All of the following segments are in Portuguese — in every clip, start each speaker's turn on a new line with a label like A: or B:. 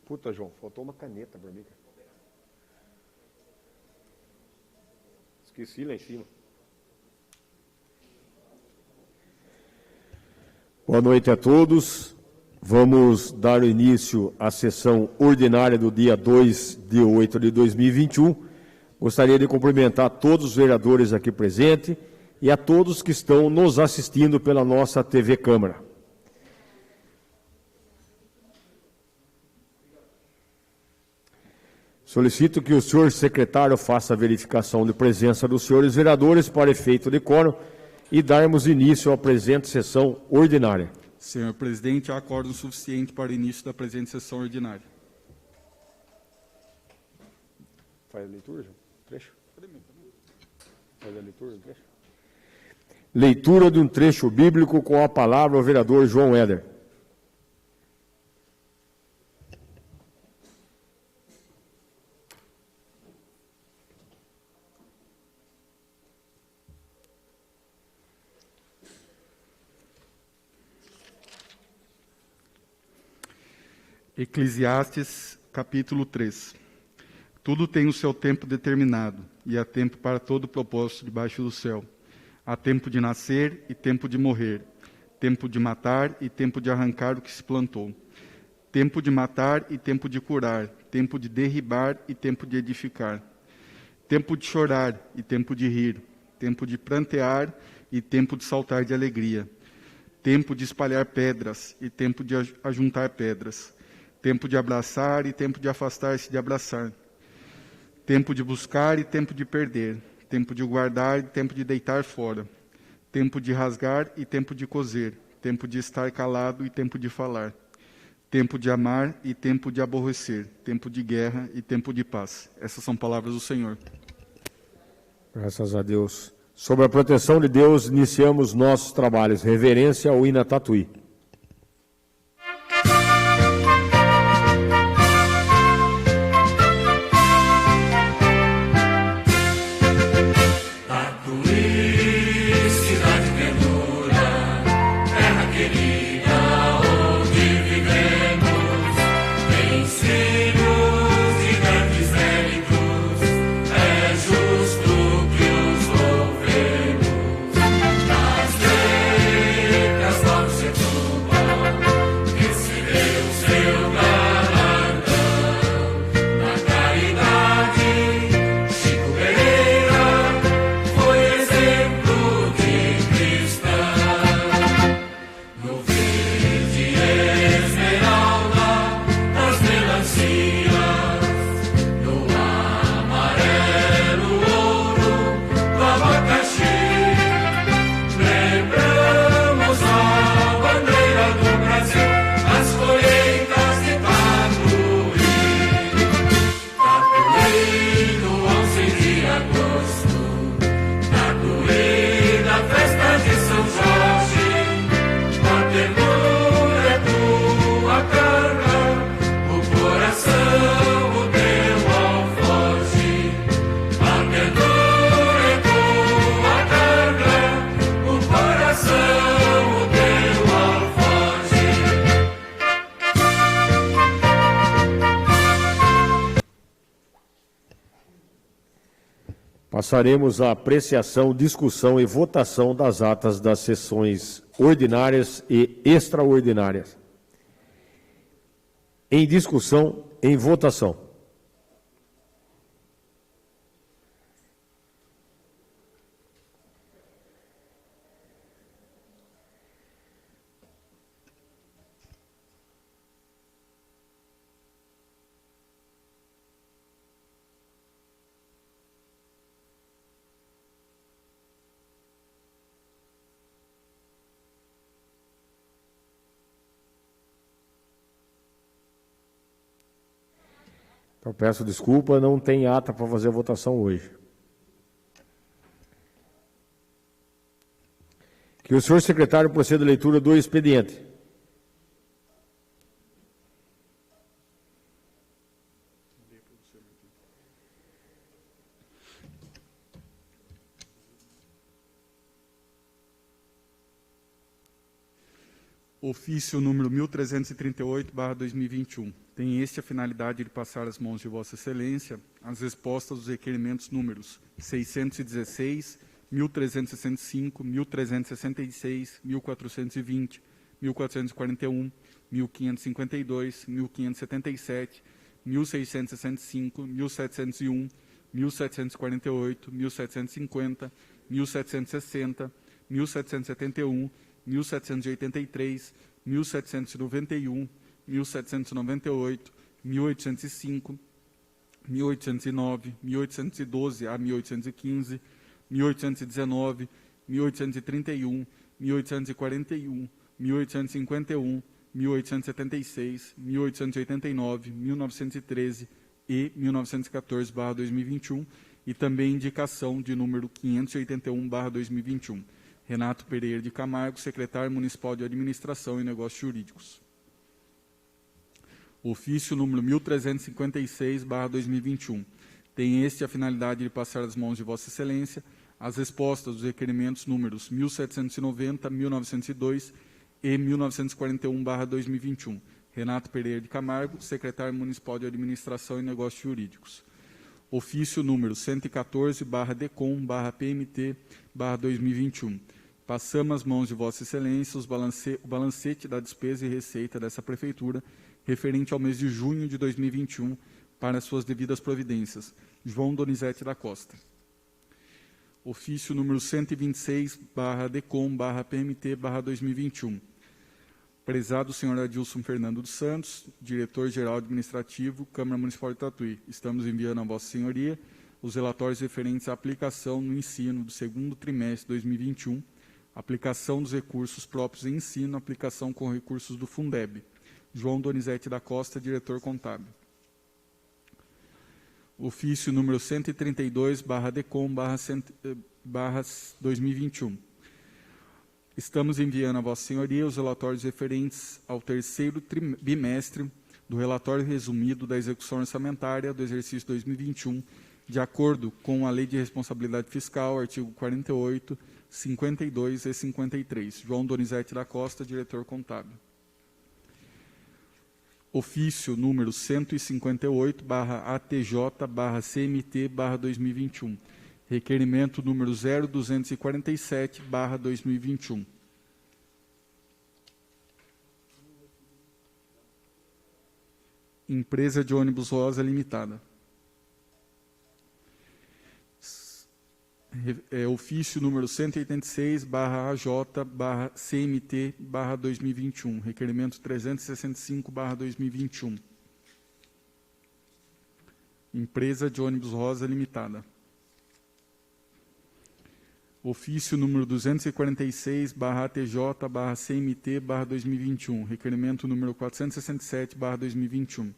A: Puta, João, faltou uma caneta para mim. Esqueci lá em cima. Boa noite a todos. Vamos dar início à sessão ordinária do dia 2 de 8 de 2021. Gostaria de cumprimentar todos os vereadores aqui presentes e a todos que estão nos assistindo pela nossa TV Câmara. Solicito que o senhor secretário faça a verificação de presença dos senhores vereadores para efeito de quórum e darmos início à presente sessão ordinária.
B: Senhor presidente, há acordo suficiente para o início da presente sessão ordinária.
A: Faz a leitura, João? Trecho? Faz a leitura do trecho? Leitura de um trecho bíblico com a palavra ao vereador João Éder.
B: Eclesiastes, capítulo 3. Tudo tem o seu tempo determinado, e há tempo para todo propósito debaixo do céu. Há tempo de nascer e tempo de morrer, tempo de matar e tempo de arrancar o que se plantou, tempo de matar e tempo de curar, tempo de derribar e tempo de edificar, tempo de chorar e tempo de rir, tempo de prantear e tempo de saltar de alegria, tempo de espalhar pedras e tempo de ajuntar pedras, tempo de abraçar e tempo de afastar-se de abraçar, tempo de buscar e tempo de perder, tempo de guardar e tempo de deitar fora, tempo de rasgar e tempo de coser, tempo de estar calado e tempo de falar, tempo de amar e tempo de aborrecer, tempo de guerra e tempo de paz. Essas são palavras do Senhor.
A: Graças a Deus. Sob a proteção de Deus, iniciamos nossos trabalhos. Reverência ao hino Tatuí. Passaremos à apreciação, discussão e votação das atas das sessões ordinárias e extraordinárias. Em discussão, em votação. Eu peço desculpa, não tem ata para fazer a votação hoje. Que o senhor secretário proceda à leitura do expediente.
B: Ofício número 1338/2021. Tem este a finalidade de passar às mãos de Vossa Excelência as respostas dos requerimentos números 616, 1365, 1366, 1420, 1441, 1552, 1577, 1665, 1701, 1748, 1750, 1760, 1771, 1783, 1791, 1798, 1805, 1809, 1812 a 1815, 1819, 1831, 1841, 1851, 1876, 1889, 1913 e 1914/2021 e também indicação de número 581/2021. Renato Pereira de Camargo, secretário municipal de Administração e Negócios Jurídicos. Ofício número 1356/2021. Tem este a finalidade de passar às mãos de Vossa Excelência as respostas dos requerimentos números 1790, 1902 e 1941/2021. Renato Pereira de Camargo, secretário municipal de Administração e Negócios Jurídicos. Ofício número 114/DECOM/PMT/2021. Passamos às mãos de Vossa Excelência o balancete da despesa e receita dessa Prefeitura referente ao mês de junho de 2021 para suas devidas providências. João Donizete da Costa. Ofício número 126/DECOM/PMT/2021. Prezado senhor Adilson Fernando dos Santos, diretor-geral administrativo, Câmara Municipal de Tatuí, estamos enviando a Vossa Senhoria os relatórios referentes à aplicação no ensino do segundo trimestre de 2021, aplicação dos recursos próprios em ensino, aplicação com recursos do Fundeb. João Donizete da Costa, diretor contábil. Ofício número 132/DECOM/2021. Estamos enviando a Vossa Senhoria os relatórios referentes ao terceiro bimestre do relatório resumido da execução orçamentária do exercício 2021, de acordo com a Lei de Responsabilidade Fiscal, artigo 48, 52 e 53. João Donizete da Costa, diretor contábil. Ofício número 158/ATJ/CMT/2021. Requerimento número 0247/2021. Empresa de ônibus Rosa Limitada. Ofício número 186/AJ/CMT/2021. Requerimento 365/2021. Empresa de ônibus Rosa Limitada. Ofício número 246/ATJ/CMT/2021. Requerimento número 467/2021.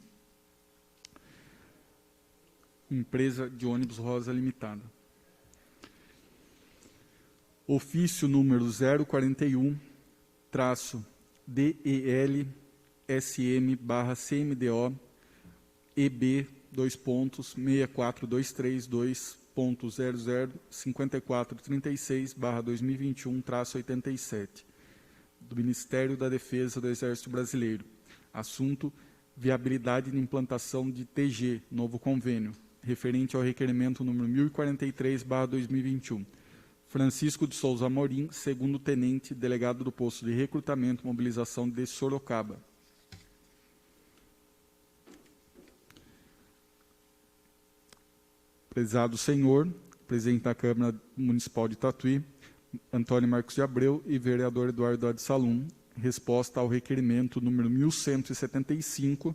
B: Empresa de ônibus Rosa Limitada. Ofício número 041-DEL-SM/CMDO EB:6423.005436/2021-87, do Ministério da Defesa do Exército Brasileiro. Assunto: viabilidade de implantação de TG, novo convênio, referente ao requerimento número 1043/2021. Francisco de Souza Amorim, segundo tenente, delegado do posto de recrutamento e mobilização de Sorocaba. Prezado senhor, presidente da Câmara Municipal de Tatuí, Antônio Marcos de Abreu e vereador Eduardo Adsalum, resposta ao requerimento número 1175,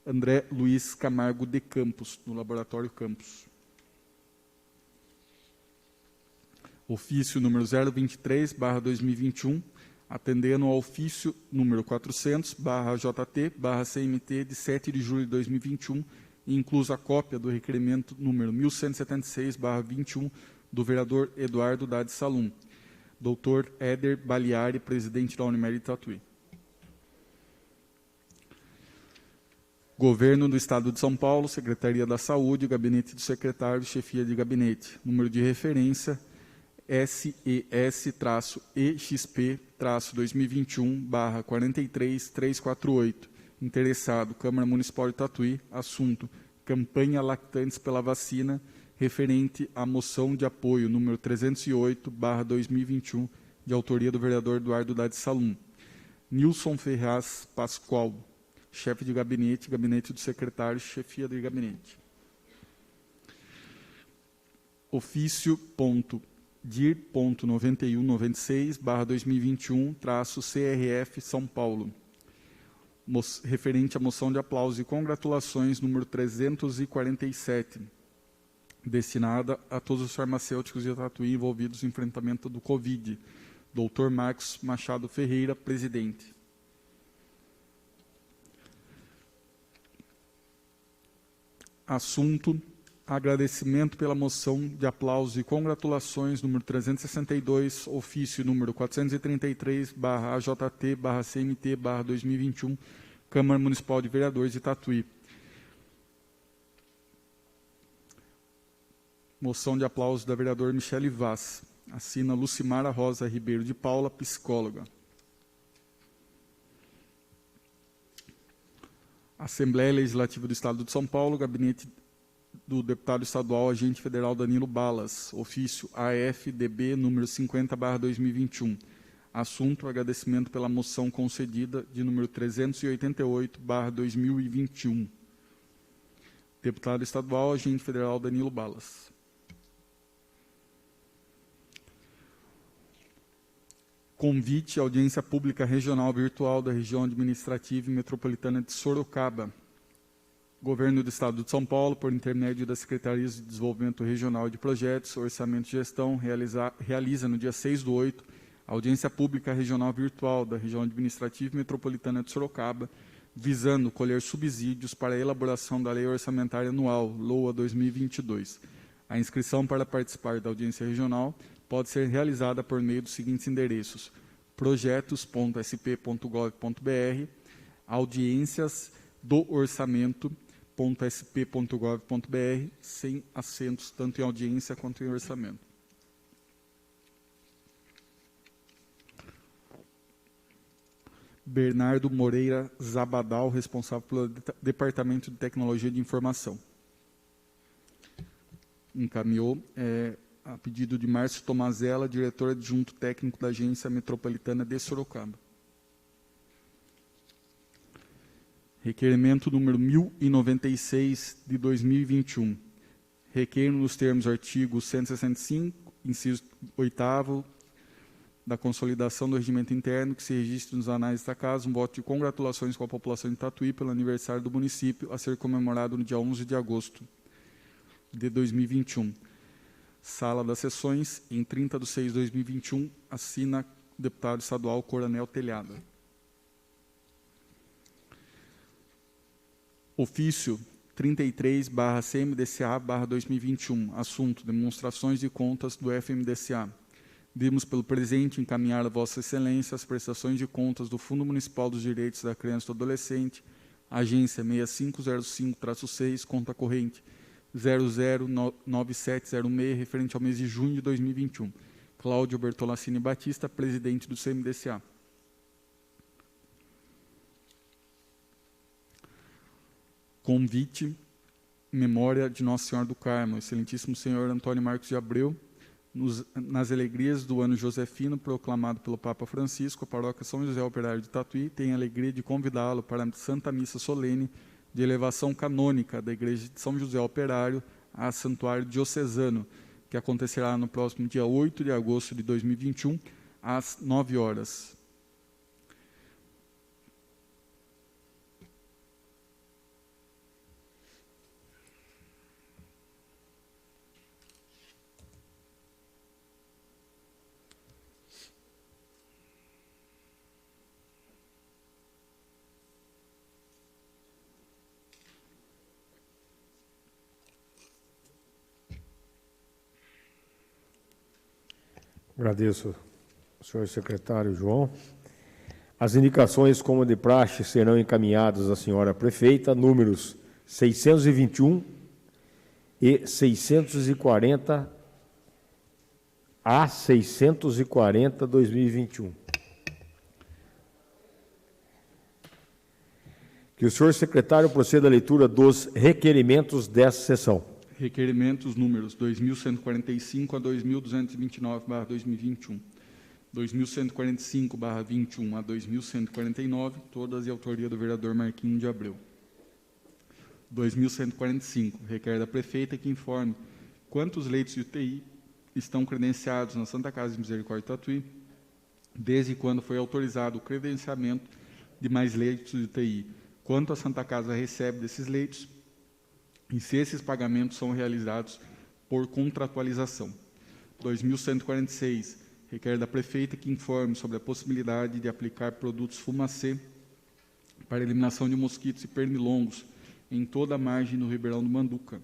B: André Luiz Camargo de Campos, no Laboratório Campos. Ofício número 023/2021, atendendo ao ofício número 400/JT/CMT de 7 de julho de 2021, e inclusa a cópia do requerimento número 1176/21 do vereador Eduardo Dade Salum. Dr. Éder Baliari, presidente da Unimed Tatuí. Governo do Estado de São Paulo, Secretaria da Saúde, Gabinete do Secretário, Chefia de Gabinete. Número de referência SES-EXP-2021/43348. Interessado, Câmara Municipal de Tatuí. Assunto: campanha Lactantes pela Vacina, referente à moção de apoio número 308/2021, de autoria do vereador Eduardo Dade Salum. Nilson Ferraz Pascoal, chefe de gabinete, gabinete do secretário, chefia de gabinete. Ofício.dir.9196/2021-CRF São Paulo, referente à moção de aplauso e congratulações número 347, destinada a todos os farmacêuticos de Tatuí envolvidos no enfrentamento do Covid. Dr. Marcos Machado Ferreira, presidente. Assunto: agradecimento pela moção de aplauso e congratulações número 362, ofício número 433/AJT/CMT/2021, Câmara Municipal de Vereadores de Tatuí. Moção de aplauso da vereadora Michele Vaz. Assina Lucimara Rosa Ribeiro de Paula, psicóloga. Assembleia Legislativa do Estado de São Paulo, gabinete do deputado estadual agente federal Danilo Balas, ofício AFDB número 50/2021. Assunto: agradecimento pela moção concedida de número 388/2021. Deputado estadual agente federal Danilo Balas. Convite à audiência pública regional virtual da região administrativa e metropolitana de Sorocaba. Governo do Estado de São Paulo, por intermédio das Secretarias de Desenvolvimento Regional e de Projetos, Orçamento e Gestão, realiza no dia 6/8 a audiência pública regional virtual da região administrativa e metropolitana de Sorocaba, visando colher subsídios para a elaboração da Lei Orçamentária Anual, LOA 2022. A inscrição para participar da audiência regional pode ser realizada por meio dos seguintes endereços: projetos.sp.gov.br, audiências do orçamento.sp.gov.br, sem acentos, tanto em audiência quanto em orçamento. Bernardo Moreira Zabadal, responsável pelo Departamento de Tecnologia de Informação. Encaminhou a pedido de Márcio Tomazella, diretor adjunto técnico da Agência Metropolitana de Sorocaba. Requerimento número 1096 de 2021. Requer nos termos do artigo 165, inciso 8º, da consolidação do regimento interno, que se registre nos anais desta casa um voto de congratulações com a população de Tatuí pelo aniversário do município, a ser comemorado no dia 11 de agosto de 2021. Sala das Sessões, em 30/6/2021, assina o deputado estadual Coronel Telhada. Ofício 33/CMDCA/2021, assunto: demonstrações de contas do FMDCA. Vimos pelo presente encaminhar a Vossa Excelência as prestações de contas do Fundo Municipal dos Direitos da Criança e do Adolescente, agência 6505-6, conta corrente 009706, referente ao mês de junho de 2021. Cláudio Bertolassini Batista, presidente do CMDCA. Convite, memória de Nossa Senhora do Carmo, excelentíssimo senhor Antônio Marcos de Abreu, nas alegrias do ano josefino, proclamado pelo Papa Francisco, a paróquia São José Operário de Tatuí tem a alegria de convidá-lo para a Santa Missa Solene de elevação canônica da Igreja de São José Operário a Santuário Diocesano, que acontecerá no próximo dia 8 de agosto de 2021, às 9 horas.
A: Agradeço ao senhor secretário João. As indicações, como de praxe, serão encaminhadas à senhora prefeita, números 621 e 640 A640/2021. Que o senhor secretário proceda à leitura dos requerimentos dessa sessão.
B: Requerimentos números 2.145 a 2.229/2021, 2.145/21 a 2.149, todas de autoria do vereador Marquinhos de Abreu. 2.145, requer da prefeita que informe quantos leitos de UTI estão credenciados na Santa Casa de Misericórdia Tatuí, desde quando foi autorizado o credenciamento de mais leitos de UTI, quanto a Santa Casa recebe desses leitos e se esses pagamentos são realizados por contratualização. 2.146, requer da prefeita que informe sobre a possibilidade de aplicar produtos fumacê para eliminação de mosquitos e pernilongos em toda a margem do Ribeirão do Manduca.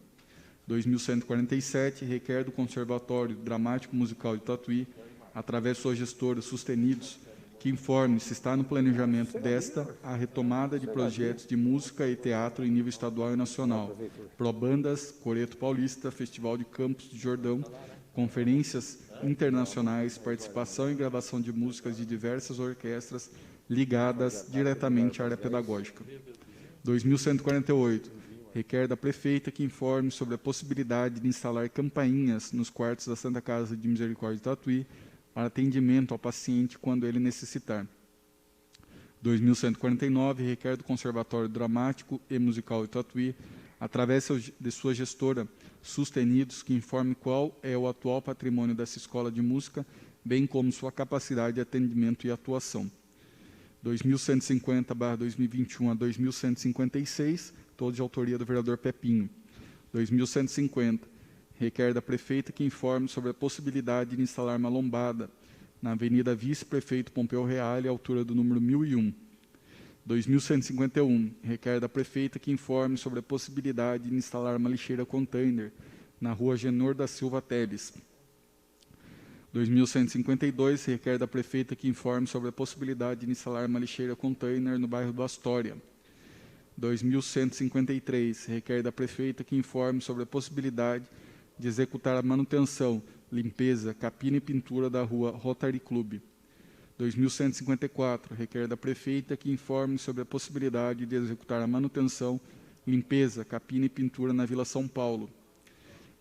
B: 2.147, requer do Conservatório Dramático Musical de Tatuí, através de sua gestora Sustenidos, que informe se está no planejamento desta a retomada de projetos de música e teatro em nível estadual e nacional, probandas, Coreto Paulista, Festival de Campos de Jordão, conferências internacionais, participação e gravação de músicas de diversas orquestras ligadas diretamente à área pedagógica. 2.148, requer da prefeita que informe sobre a possibilidade de instalar campainhas nos quartos da Santa Casa de Misericórdia de Tatuí para atendimento ao paciente quando ele necessitar. 2.149, requer do Conservatório Dramático e Musical de Tatuí, através de sua gestora Sustenidos, que informe qual é o atual patrimônio dessa escola de música, bem como sua capacidade de atendimento e atuação. 2.150/2021 a 2.156, todos de autoria do vereador Pepinho. 2.150, requer da prefeita que informe sobre a possibilidade de instalar uma lombada na Avenida Vice-Prefeito Pompeu Reale, à altura do número 1001. 2.151, requer da prefeita que informe sobre a possibilidade de instalar uma lixeira container na Rua Genor da Silva Teles. 2.152, requer da prefeita que informe sobre a possibilidade de instalar uma lixeira container no bairro do Astória. 2.153, requer da prefeita que informe sobre a possibilidade de executar a manutenção, limpeza, capina e pintura da rua Rotary Club. 2.154, requer da prefeita que informe sobre a possibilidade de executar a manutenção, limpeza, capina e pintura na Vila São Paulo.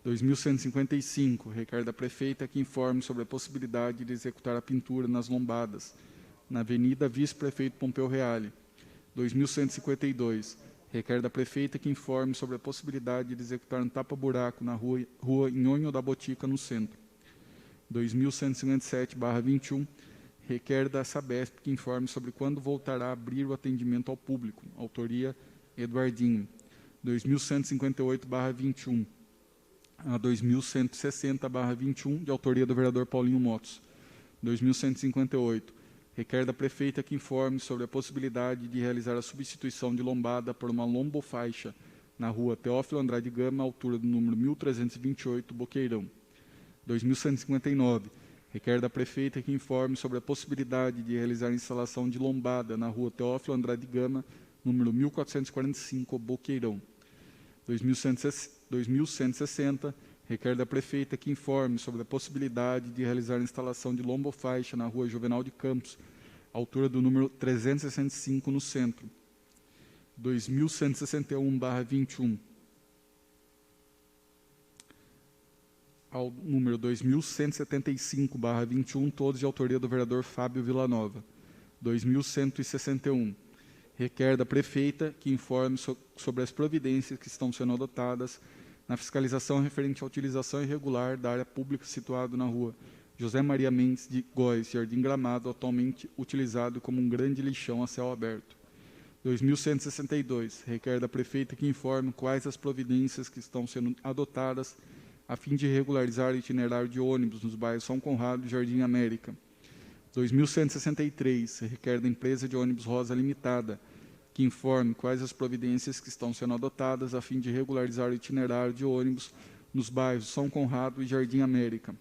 B: 2.155, requer da prefeita que informe sobre a possibilidade de executar a pintura nas lombadas, na Avenida Vice-Prefeito Pompeu Reale. 2.152, requer da prefeita que informe sobre a possibilidade de executar um tapa-buraco na rua Nhonho da Botica, no centro. 2.157/21, requer da Sabesp que informe sobre quando voltará a abrir o atendimento ao público. Autoria, Eduardinho. 2.158/21 a 2.160/21, de autoria do vereador Paulinho Motos. 2.158, requer da prefeita que informe sobre a possibilidade de realizar a substituição de lombada por uma lombofaixa na rua Teófilo Andrade Gama, altura do número 1328, Boqueirão. 2.159, requer da prefeita que informe sobre a possibilidade de realizar a instalação de lombada na rua Teófilo Andrade Gama, número 1445, Boqueirão. 2.160, requer da prefeita que informe sobre a possibilidade de realizar a instalação de lombofaixa na rua Juvenal de Campos, altura do número 365, no centro. 2.161/21 ao número 2.175/21, todos de autoria do vereador Fábio Villanova. 2.161, requer da prefeita que informe sobre as providências que estão sendo adotadas na fiscalização referente à utilização irregular da área pública situada na rua José Maria Mendes de Góes, Jardim Gramado, atualmente utilizado como um grande lixão a céu aberto. 2.162, requer da prefeita que informe quais as providências que estão sendo adotadas a fim de regularizar o itinerário de ônibus nos bairros São Conrado e Jardim América. 2.163, requer da empresa de ônibus Rosa Limitada que informe quais as providências que estão sendo adotadas a fim de regularizar o itinerário de ônibus nos bairros São Conrado e Jardim América.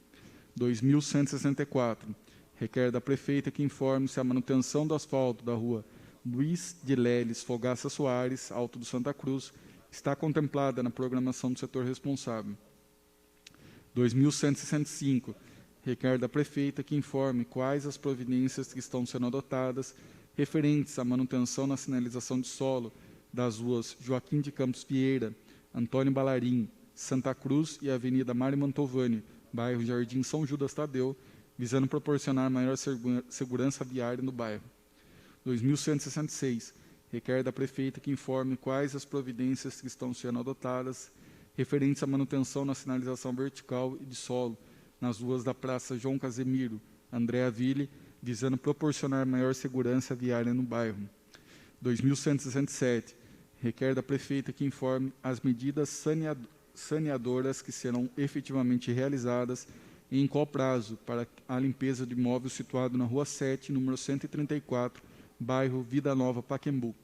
B: 2.164, requer da prefeita que informe se a manutenção do asfalto da rua Luiz de Leles Fogaça Soares, Alto do Santa Cruz, está contemplada na programação do setor responsável. 2.165, requer da prefeita que informe quais as providências que estão sendo adotadas referentes à manutenção na sinalização de solo das ruas Joaquim de Campos Vieira, Antônio Balarim, Santa Cruz e Avenida Mário Mantovani, bairro Jardim São Judas Tadeu, visando proporcionar maior segurança viária no bairro. 2166. Requer da prefeita que informe quais as providências que estão sendo adotadas referentes à manutenção na sinalização vertical e de solo nas ruas da Praça João Casemiro, Andréa Ville, visando proporcionar maior segurança viária no bairro. 2167. Requer da prefeita que informe as medidas saneadoras que serão efetivamente realizadas e em qual prazo para a limpeza de imóvel situado na Rua 7, número 134, bairro Vida Nova, Pacaembu.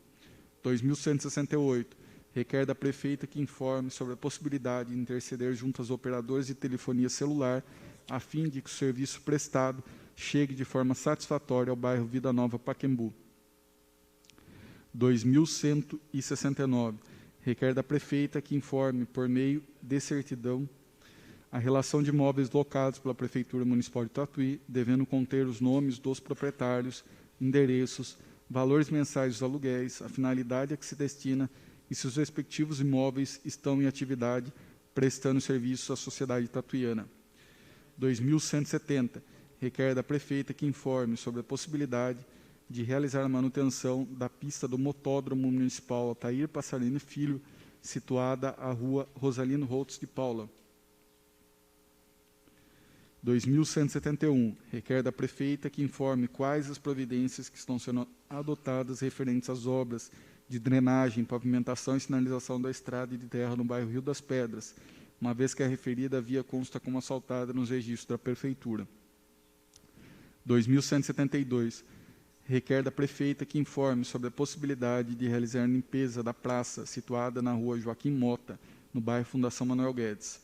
B: 2168. Requer da prefeita que informe sobre a possibilidade de interceder junto aos operadores de telefonia celular a fim de que o serviço prestado chegue de forma satisfatória ao bairro Vida Nova, Pacaembu. 2169. Requer da prefeita que informe, por meio de certidão, a relação de imóveis locados pela Prefeitura Municipal de Tatuí, devendo conter os nomes dos proprietários, endereços, valores mensais dos aluguéis, a finalidade a que se destina e se os respectivos imóveis estão em atividade, prestando serviço à sociedade tatuiana. 2170. Requer da prefeita que informe sobre a possibilidade de realizar a manutenção da pista do Motódromo Municipal Altair Passarini Filho, situada à rua Rosalino Holtz de Paula. 2171. Requer da prefeita que informe quais as providências que estão sendo adotadas referentes às obras de drenagem, pavimentação e sinalização da estrada de terra no bairro Rio das Pedras, uma vez que a referida via consta como asfaltada nos registros da prefeitura. 2172. Requer da prefeita que informe sobre a possibilidade de realizar limpeza da praça situada na rua Joaquim Mota, no bairro Fundação Manuel Guedes.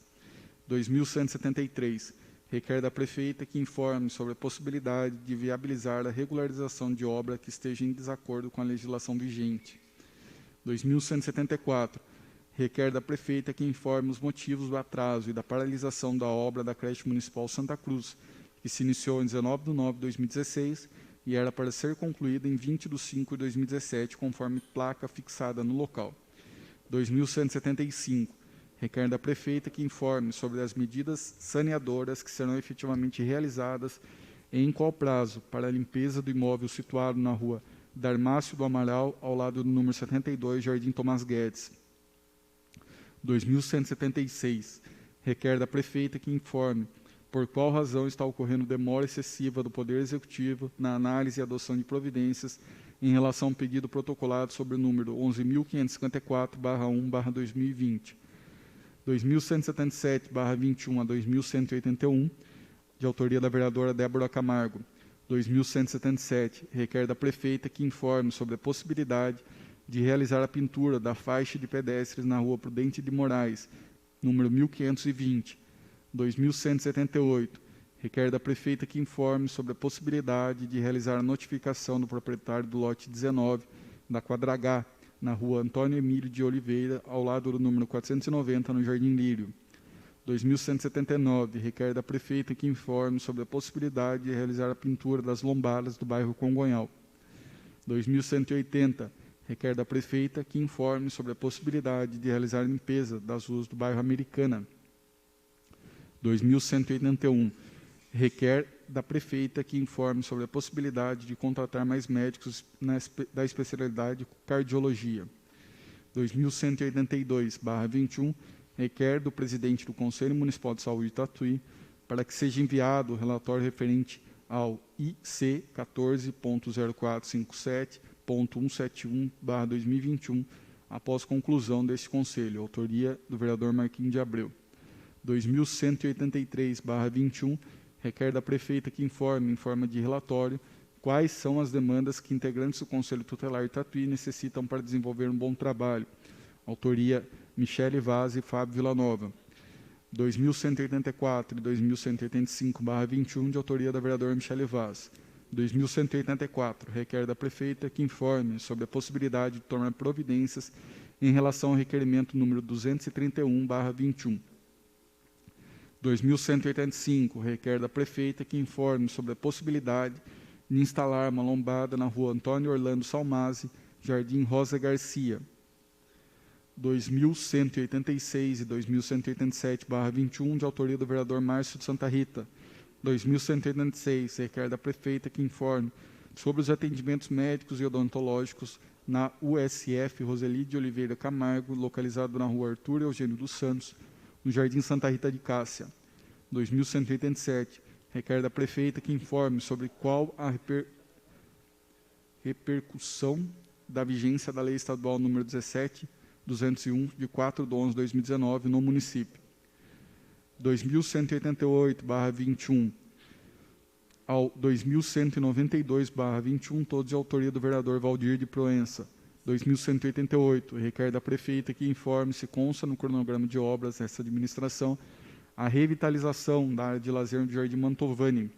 B: 2173. Requer da prefeita que informe sobre a possibilidade de viabilizar a regularização de obra que esteja em desacordo com a legislação vigente. 2174. Requer da prefeita que informe os motivos do atraso e da paralisação da obra da creche municipal Santa Cruz, que se iniciou em 19 de novembro de 2016 e era para ser concluída em 20 de 5 de 2017, conforme placa fixada no local. 2175. Requer da prefeita que informe sobre as medidas saneadoras que serão efetivamente realizadas e em qual prazo para a limpeza do imóvel situado na rua Darmácio do Amaral, ao lado do número 72, Jardim Tomás Guedes. 2176. Requer da prefeita que informe por qual razão está ocorrendo demora excessiva do Poder Executivo na análise e adoção de providências em relação ao pedido protocolado sobre o número 11.554/1/2020. 2177/21 a 2181, de autoria da vereadora Débora Camargo. 2177, requer da prefeita que informe sobre a possibilidade de realizar a pintura da faixa de pedestres na rua Prudente de Moraes, número 1520. 2178, requer da prefeita que informe sobre a possibilidade de realizar a notificação do proprietário do lote 19, da quadra H, na rua Antônio Emílio de Oliveira, ao lado do número 490, no Jardim Lírio. 2179, requer da prefeita que informe sobre a possibilidade de realizar a pintura das lombadas do bairro Congonhal. 2180, requer da prefeita que informe sobre a possibilidade de realizar a limpeza das ruas do bairro Americana. 2181, requer da prefeita que informe sobre a possibilidade de contratar mais médicos da especialidade cardiologia. 2182/21, requer do presidente do Conselho Municipal de Saúde de Tatuí para que seja enviado o relatório referente ao IC 14.0457.171/2021, após conclusão deste Conselho, autoria do vereador Marquinhos de Abreu. 2183/21, requer da prefeita que informe, em forma de relatório, quais são as demandas que integrantes do Conselho Tutelar de Tatuí necessitam para desenvolver um bom trabalho. Autoria Michele Vaz e Fábio Villanova. 2184 e 2185/21, de autoria da vereadora Michele Vaz. 2184, requer da prefeita que informe sobre a possibilidade de tomar providências em relação ao requerimento número 231/21. 2185, requer da prefeita que informe sobre a possibilidade de instalar uma lombada na rua Antônio Orlando Salmasi, Jardim Rosa Garcia. 2186 e 2187/21, de autoria do vereador Márcio de Santa Rita. 2186, requer da prefeita que informe sobre os atendimentos médicos e odontológicos na USF Roseli de Oliveira Camargo, localizado na rua Arthur Eugênio dos Santos, no Jardim Santa Rita de Cássia. 2187, requer da prefeita que informe sobre qual a repercussão da vigência da Lei Estadual número 17.201, de 4/11/2019, no município. 2188/21 ao 2192/21, todos de autoria do vereador Valdir de Proença. 2188, requer da prefeita que informe se consta no cronograma de obras desta administração a revitalização da área de lazer do Jardim Mantovani.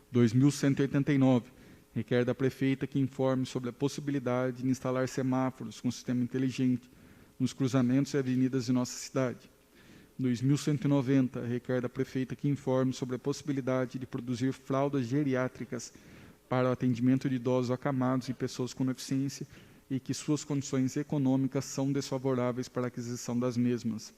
B: 2189, requer da prefeita que informe sobre a possibilidade de instalar semáforos com sistema inteligente nos cruzamentos e avenidas de nossa cidade. 2190, requer da prefeita que informe sobre a possibilidade de produzir fraldas geriátricas para o atendimento de idosos acamados e pessoas com deficiência e que suas condições econômicas são desfavoráveis para a aquisição das mesmas.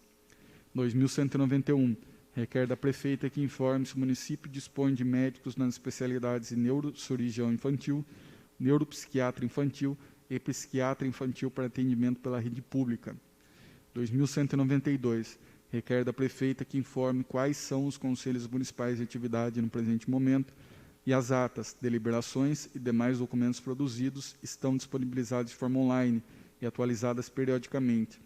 B: 2191, requer da prefeita que informe se o município dispõe de médicos nas especialidades de neurocirurgião infantil, neuropsiquiatra infantil e psiquiatra infantil para atendimento pela rede pública. 2192, requer da prefeita que informe quais são os conselhos municipais de atividade no presente momento e as atas, deliberações e demais documentos produzidos estão disponibilizados de forma online e atualizadas periodicamente.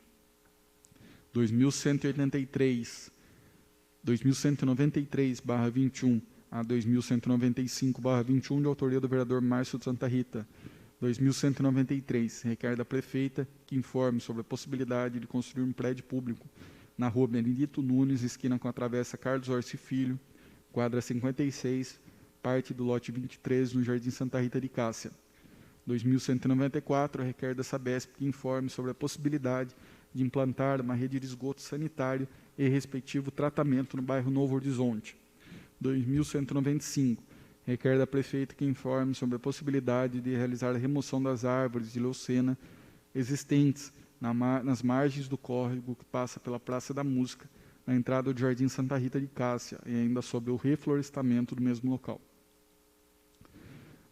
B: 2193/21 a 2195/21, de autoria do vereador Márcio de Santa Rita. 2193, requer da prefeita que informe sobre a possibilidade de construir um prédio público na rua Benedito Nunes, esquina com a travessa Carlos Orsi Filho, quadra 56, parte do lote 23, no Jardim Santa Rita de Cássia. 2194, requer da Sabesp que informe sobre a possibilidade de implantar uma rede de esgoto sanitário e respectivo tratamento no bairro Novo Horizonte. 2195, requer da prefeita que informe sobre a possibilidade de realizar a remoção das árvores de leucena existentes nas margens do córrego que passa pela Praça da Música, na entrada do Jardim Santa Rita de Cássia, e ainda sobre o reflorestamento do mesmo local.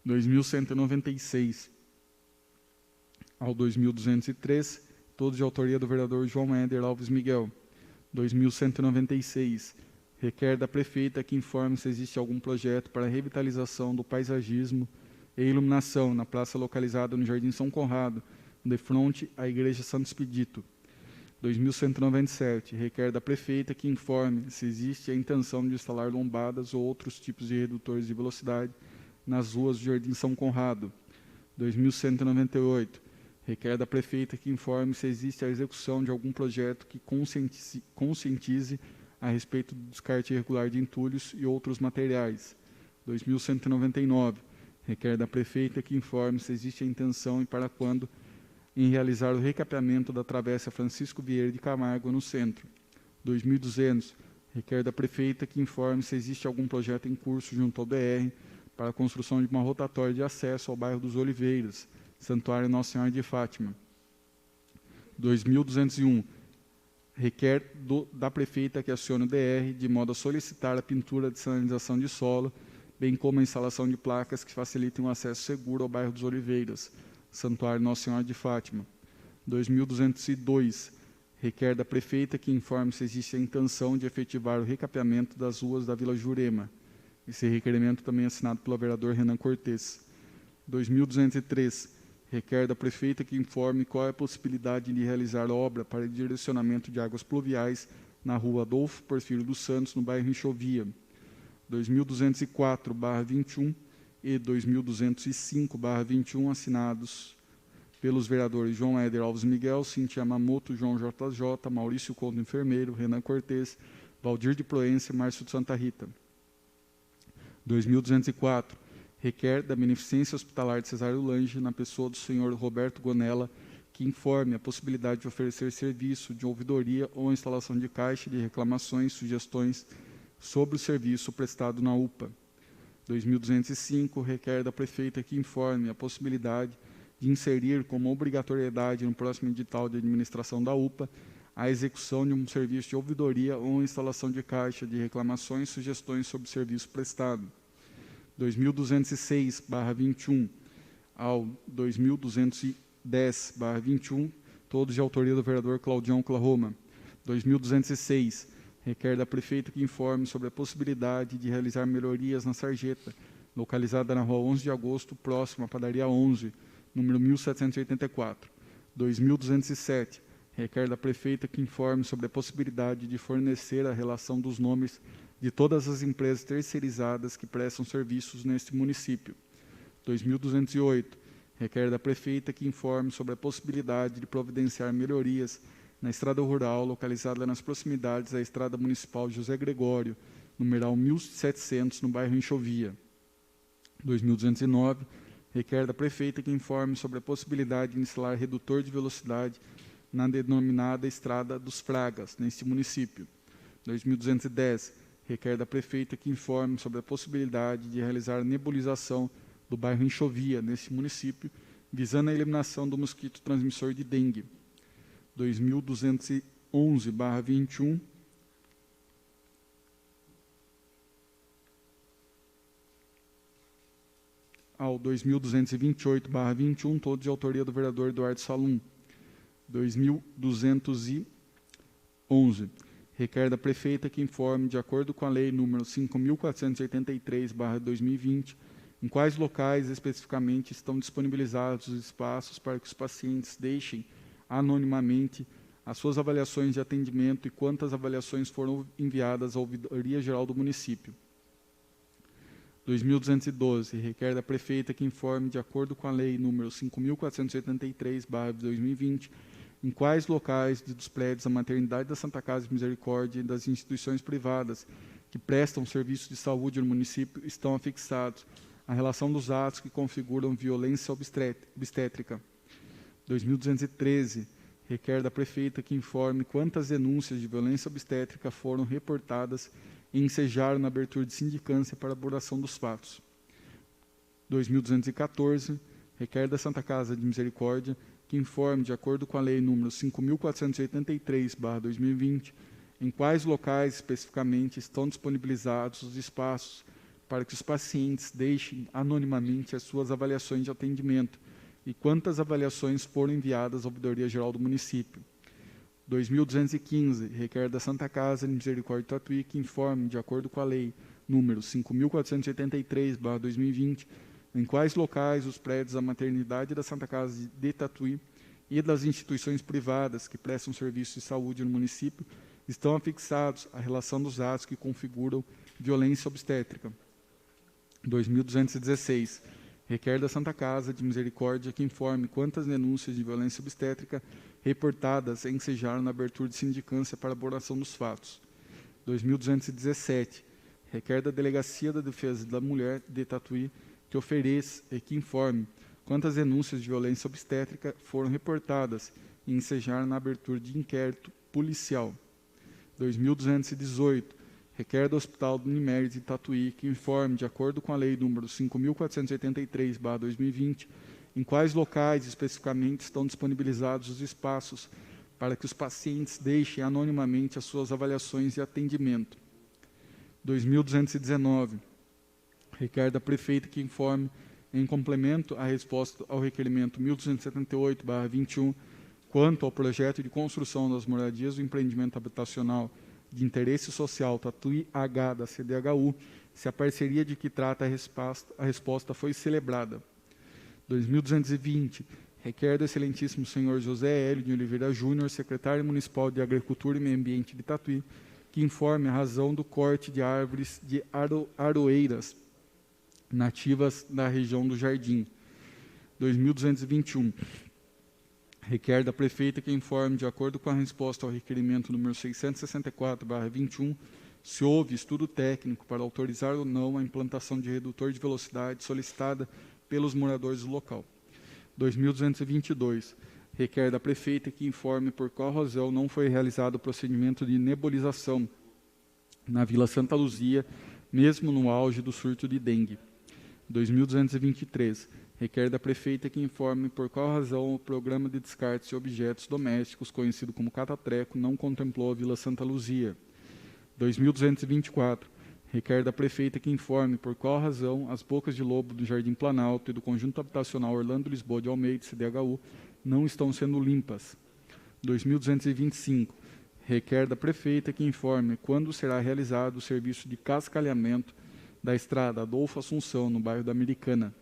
B: 2196 ao 2203, todos de autoria do vereador João Éder Alves Miguel. 2196, requer da prefeita que informe se existe algum projeto para a revitalização do paisagismo e iluminação na praça localizada no Jardim São Conrado, de frente à Igreja Santo Expedito. 2197, requer da prefeita que informe se existe a intenção de instalar lombadas ou outros tipos de redutores de velocidade nas ruas do Jardim São Conrado. 2198, requer da prefeita que informe se existe a execução de algum projeto que conscientize a respeito do descarte irregular de entulhos e outros materiais. 2199, requer da prefeita que informe se existe a intenção e para quando em realizar o recapeamento da travessa Francisco Vieira de Camargo no centro. 2200, requer da prefeita que informe se existe algum projeto em curso junto ao DR para a construção de uma rotatória de acesso ao bairro dos Oliveiras, Santuário Nossa Senhora de Fátima. 2201, requer da prefeita que acione o DR de modo a solicitar a pintura de sinalização de solo, bem como a instalação de placas que facilitem o acesso seguro ao bairro dos Oliveiras, Santuário Nossa Senhora de Fátima. 2202, requer da prefeita que informe se existe a intenção de efetivar o recapeamento das ruas da Vila Jurema. Esse requerimento também é assinado pelo vereador Renan Cortes. 2203, requer da prefeita que informe qual é a possibilidade de realizar obra para direcionamento de águas pluviais na rua Adolfo Porfírio dos Santos, no bairro Enxovia. 2204/21 e 2205/21, assinados pelos vereadores João Éder Alves Miguel, Cintia Mamoto, João JJ, Maurício Couto Enfermeiro, Renan Cortes, Valdir de Proença e Márcio de Santa Rita. 2204, requer da beneficência hospitalar de Cesário Lange, na pessoa do senhor Roberto Gonella, que informe a possibilidade de oferecer serviço de ouvidoria ou instalação de caixa de reclamações, sugestões sobre o serviço prestado na UPA. 2205, requer da prefeita que informe a possibilidade de inserir como obrigatoriedade no próximo edital de administração da UPA a execução de um serviço de ouvidoria ou instalação de caixa de reclamações e sugestões sobre o serviço prestado. 2206/21 ao 2210/21, todos de autoria do vereador Claudião Oklahoma. 2206, requer da prefeita que informe sobre a possibilidade de realizar melhorias na sarjeta, localizada na rua 11 de agosto, próxima à padaria 11, número 1784. 2207, requer da prefeita que informe sobre a possibilidade de fornecer a relação dos nomes de todas as empresas terceirizadas que prestam serviços neste município. 2208, requer da prefeita que informe sobre a possibilidade de providenciar melhorias na estrada rural localizada nas proximidades da estrada municipal José Gregório, numeral 1700, no bairro Enxovia. 2209, requer da prefeita que informe sobre a possibilidade de instalar redutor de velocidade na denominada Estrada dos Fragas, neste município. 2210, requer da prefeita que informe sobre a possibilidade de realizar nebulização do bairro Enxovia, neste município, visando a eliminação do mosquito transmissor de dengue. 2211/21, ao 2228/21, todos de autoria do vereador Eduardo Salum. 2211, requer da prefeita que informe, de acordo com a lei número 5.483/2020, em quais locais especificamente estão disponibilizados os espaços para que os pacientes deixem anonimamente as suas avaliações de atendimento e quantas avaliações foram enviadas à Ouvidoria Geral do município. 2212, requer da prefeita que informe, de acordo com a lei número 5.483/2020, em quais locais dos prédios da Maternidade da Santa Casa de Misericórdia e das instituições privadas que prestam serviços de saúde no município estão afixados a relação dos atos que configuram violência obstétrica. 2213, requer da prefeita que informe quantas denúncias de violência obstétrica foram reportadas e ensejaram na abertura de sindicância para apuração dos fatos. 2214, requer da Santa Casa de Misericórdia que informe, de acordo com a lei número 5.483/2020, em quais locais especificamente estão disponibilizados os espaços para que os pacientes deixem anonimamente as suas avaliações de atendimento e quantas avaliações foram enviadas à Ouvidoria Geral do município. 2215, requer da Santa Casa de Misericórdia de Tatuí que informe, de acordo com a lei número 5.483/2020, em quais locais os prédios da Maternidade da Santa Casa de Tatuí e das instituições privadas que prestam serviços de saúde no município estão afixados à relação dos atos que configuram violência obstétrica. 2216, requer da Santa Casa de Misericórdia que informe quantas denúncias de violência obstétrica reportadas ensejaram na abertura de sindicância para apuração dos fatos. 2217, requer da Delegacia da Defesa da Mulher de Tatuí que ofereça e que informe quantas denúncias de violência obstétrica foram reportadas e ensejaram na abertura de inquérito policial. 2218, requer do Hospital do Unimed de Tatuí que informe, de acordo com a lei número 5.483/2020, em quais locais especificamente estão disponibilizados os espaços para que os pacientes deixem anonimamente as suas avaliações de atendimento. 2219, requer da prefeita que informe, em complemento à resposta ao requerimento 1278/21, quanto ao projeto de construção das moradias do empreendimento habitacional de interesse social Tatuí H da CDHU, se a parceria de que trata a resposta foi celebrada. 2220, requer do excelentíssimo senhor José Hélio de Oliveira Júnior, secretário municipal de Agricultura e Meio Ambiente de Tatuí, que informe a razão do corte de árvores de aroeiras nativas da região do Jardim. 2221, requer da prefeita que informe, de acordo com a resposta ao requerimento número 664/21, se houve estudo técnico para autorizar ou não a implantação de redutor de velocidade solicitada pelos moradores do local. 2222, requer da prefeita que informe por qual razão não foi realizado o procedimento de nebulização na Vila Santa Luzia, mesmo no auge do surto de dengue. 2223. Requer da prefeita que informe por qual razão o programa de descartes de objetos domésticos, conhecido como Catatreco, não contemplou a Vila Santa Luzia. 2224. Requer da prefeita que informe por qual razão as bocas de lobo do Jardim Planalto e do Conjunto Habitacional Orlando Lisboa de Almeida, CDHU, não estão sendo limpas. 2225. Requer da prefeita que informe quando será realizado o serviço de cascalhamento da estrada Adolfo Assunção, no bairro da Americana.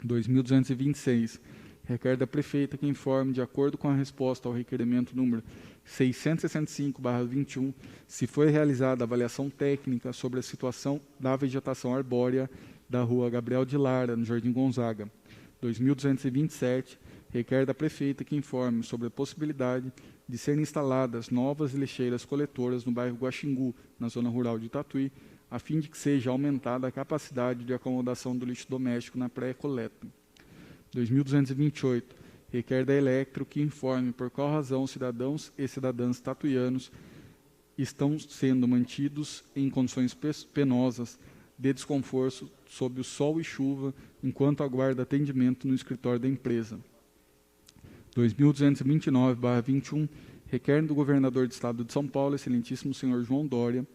B: 2226. Requer da prefeita que informe, de acordo com a resposta ao requerimento número 665/21, se foi realizada avaliação técnica sobre a situação da vegetação arbórea da rua Gabriel de Lara, no Jardim Gonzaga. 2227. Requer da prefeita que informe sobre a possibilidade de serem instaladas novas lixeiras coletoras no bairro Guaxingu, na zona rural de Tatuí, a fim de que seja aumentada a capacidade de acomodação do lixo doméstico na pré-coleta. 2228. Requer da Electro que informe por qual razão os cidadãos e cidadãs tatuianos estão sendo mantidos em condições penosas de desconforto sob o sol e chuva enquanto aguarda atendimento no escritório da empresa. 2229/21. Requer do governador do Estado de São Paulo, excelentíssimo senhor João Dória,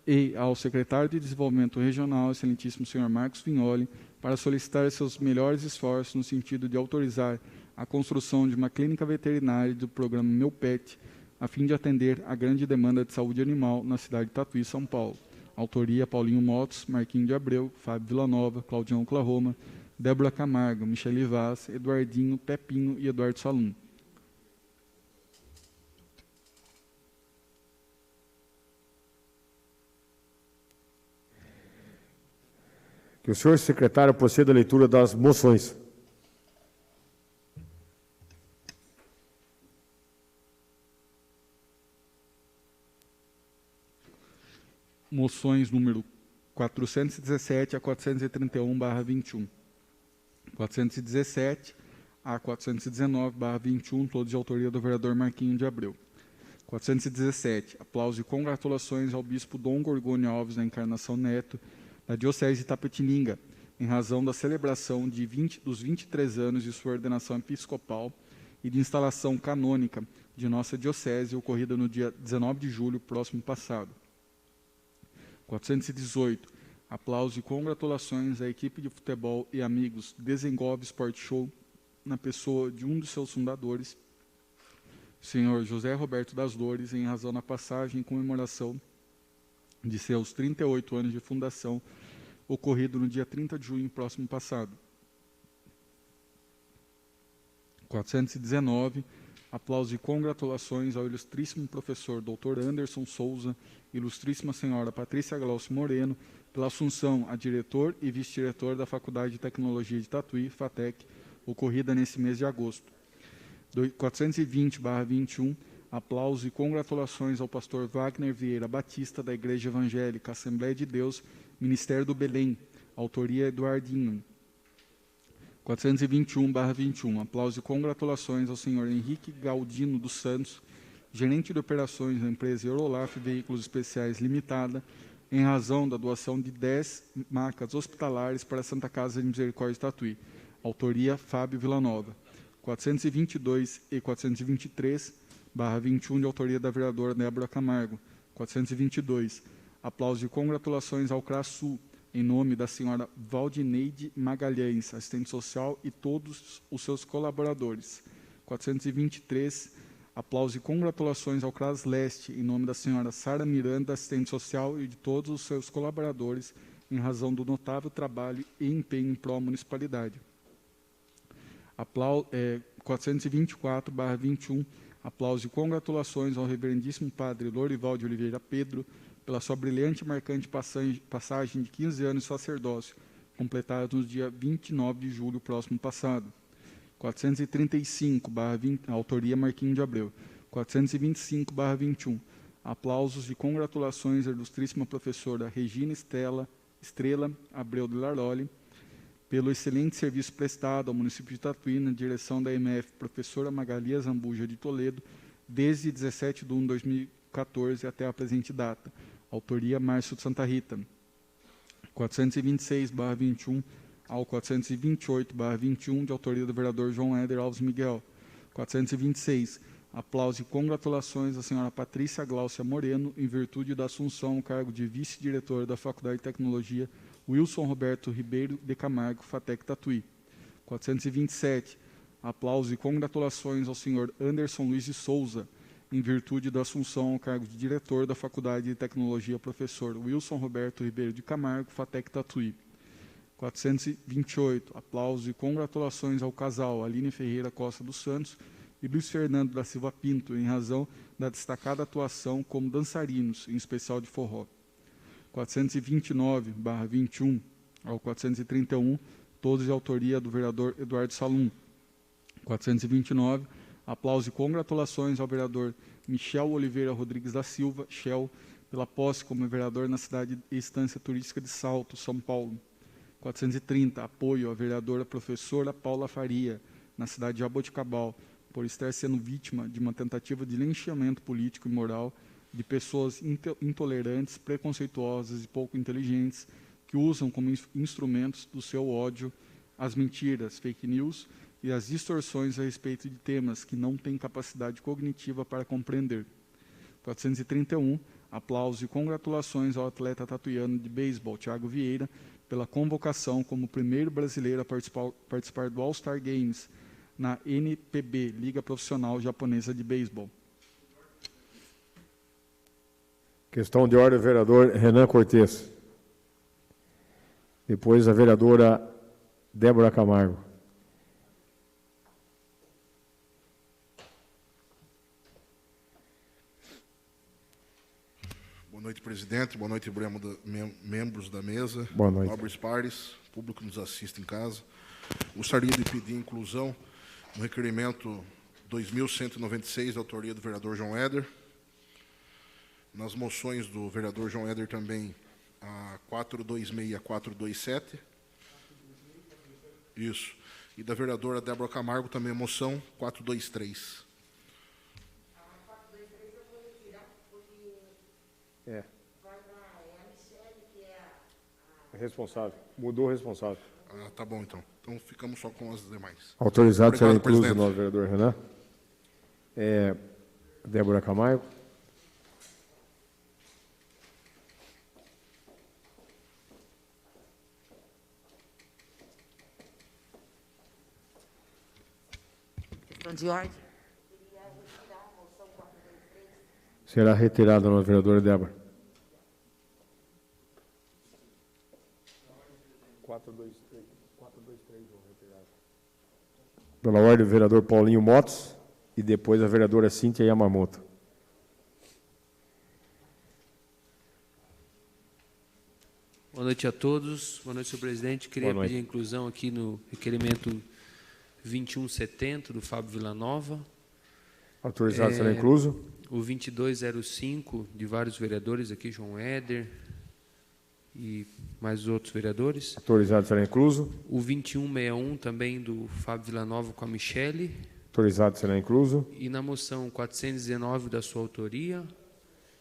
B: e ao secretário de Desenvolvimento Regional, excelentíssimo senhor Marcos Vignoli, para solicitar seus melhores esforços no sentido de autorizar a construção de uma clínica veterinária do programa Meu Pet, a fim de atender a grande demanda de saúde animal na cidade de Tatuí, São Paulo. Autoria: Paulinho Motos, Marquinho de Abreu, Fábio Villanova, Claudião Oklahoma, Débora Camargo, Michele Vaz, Eduardinho, Pepinho e Eduardo Salum.
A: Que o senhor secretário proceda à leitura das moções.
B: Moções número 417 a 431/21. 417 a 419/21, todos de autoria do vereador Marquinho de Abreu. 417. Aplauso e congratulações ao bispo Dom Gorgônio Alves da Encarnação Neto, da Diocese de Itapetininga, em razão da celebração dos 23 anos de sua ordenação episcopal e de instalação canônica de nossa Diocese, ocorrida no dia 19 de julho próximo passado. 418. Aplausos e congratulações à equipe de futebol e amigos Desengove Sport Show, na pessoa de um dos seus fundadores, senhor José Roberto das Dores, em razão da passagem em comemoração de seus 38 anos de fundação, ocorrido no dia 30 de junho próximo passado. 419. Aplausos e congratulações ao ilustríssimo professor Dr. Anderson Souza, ilustríssima senhora Patrícia Glaucio Moreno, pela assunção a diretor e vice-diretor da Faculdade de Tecnologia de Tatuí, FATEC, ocorrida nesse mês de agosto. 420/21. Aplausos e congratulações ao pastor Wagner Vieira Batista, da Igreja Evangélica Assembleia de Deus, Ministério do Belém, autoria Eduardinho. 421/21. Aplausos e congratulações ao senhor Henrique Galdino dos Santos, gerente de operações da empresa Eurolaf Veículos Especiais Limitada, em razão da doação de 10 macas hospitalares para a Santa Casa de Misericórdia de Tatuí, autoria Fábio Villanova. 422 e 423/21, de autoria da vereadora Débora Camargo. 422. Aplausos e congratulações ao CRASU, em nome da senhora Valdineide Magalhães, assistente social, e todos os seus colaboradores. 423. Aplausos e congratulações ao CRAS Leste, em nome da senhora Sara Miranda, assistente social, e de todos os seus colaboradores, em razão do notável trabalho e empenho em pró-municipalidade. 424/21. Aplausos e congratulações ao reverendíssimo padre Lorival de Oliveira Pedro, pela sua brilhante e marcante passagem de 15 anos de sacerdócio, completada no dia 29 de julho próximo passado. 435/20, autoria Marquinho de Abreu. 425/21. Aplausos e congratulações à ilustríssima professora Regina Estrela Abreu de Laroli, pelo excelente serviço prestado ao município de Tatuí na direção da MF professora Magali Zambuja de Toledo, desde 17 de 1 de 2014 até a presente data. Autoria Márcio de Santa Rita. 426/21 ao 428/21, de autoria do vereador João Éder Alves Miguel. 426. Aplauso e congratulações à senhora Patrícia Gláucia Moreno, em virtude da assunção ao cargo de vice-diretora da Faculdade de Tecnologia Wilson Roberto Ribeiro de Camargo, FATEC Tatuí. 427. Aplauso e congratulações ao senhor Anderson Luiz de Souza, em virtude da assunção ao cargo de diretor da Faculdade de Tecnologia professor Wilson Roberto Ribeiro de Camargo, FATEC Tatuí. 428. Aplauso e congratulações ao casal Aline Ferreira Costa dos Santos e Luiz Fernando da Silva Pinto, em razão da destacada atuação como dançarinos, em especial de forró. 429/21 ao 431, todos de autoria do vereador Eduardo Salum. 429, aplauso e congratulações ao vereador Michel Oliveira Rodrigues da Silva, Shell, pela posse como vereador na cidade e estância turística de Salto, São Paulo. 430, apoio à vereadora professora Paula Faria, na cidade de Jaboticabal, por estar sendo vítima de uma tentativa de linchamento político e moral de pessoas intolerantes, preconceituosas e pouco inteligentes, que usam como instrumentos do seu ódio as mentiras, fake news e as distorções a respeito de temas que não têm capacidade cognitiva para compreender. 431, aplausos e congratulações ao atleta tatuiano de beisebol, Thiago Vieira, pela convocação como primeiro brasileiro a participar do All-Star Games na NPB, Liga Profissional Japonesa de Beisebol.
A: Questão de ordem, vereador Renan Cortes. Depois a vereadora Débora Camargo.
C: Boa noite, presidente. Boa noite, membros da mesa.
A: Boa noite.
C: Nobres pares, público que nos assiste em casa. Gostaria de pedir inclusão no requerimento 2196, da autoria do vereador João Éder. Nas moções do vereador João Éder também, a 426 e a 427. Isso. E da vereadora Débora Camargo também a moção 423.
D: A 423 eu vou retirar porque vai para a Michele, que é a
A: Responsável. Mudou o responsável.
C: Ah, tá bom, então. Então ficamos só com as demais.
A: Autorizado será
C: Obrigado,
A: incluso o
C: presidente.
A: novo vereador Renan. Débora Camargo.
D: questão de ordem.
A: Será retirada a nova vereadora Débora. 423 vão retirar. Pela ordem, o vereador Paulinho Motos e depois a vereadora Cíntia Yamamoto.
E: Boa noite a todos. Boa noite, senhor presidente. Queria pedir a inclusão aqui no requerimento 2170 do Fábio Villanova.
A: Autorizado será incluso.
E: O 2205 de vários vereadores aqui, João Éder e mais outros vereadores.
A: Autorizado será incluso.
E: O 2161 também do Fábio Villanova com a Michele.
A: Autorizado será incluso.
E: E na moção 419 da sua autoria.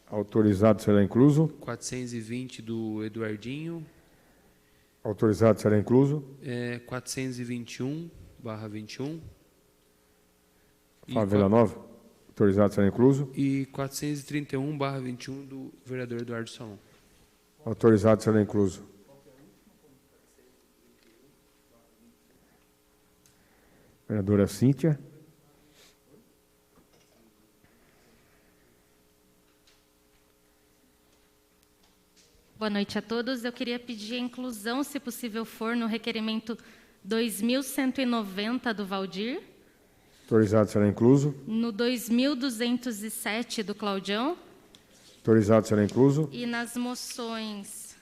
A: Autorizado será incluso.
E: 420 do Eduardinho.
A: Autorizado será incluso.
E: 421/21.
A: Fábio Villanova. Autorizado será incluso.
E: E 431/21 do vereador Eduardo Salom.
A: Autorizado será incluso. Vereadora Cíntia.
F: Boa noite a todos. Eu queria pedir a inclusão, se possível for, no requerimento 2190 do Valdir.
A: Autorizado será incluso.
F: No 2207 do Claudião.
A: Autorizado será incluso.
F: E nas moções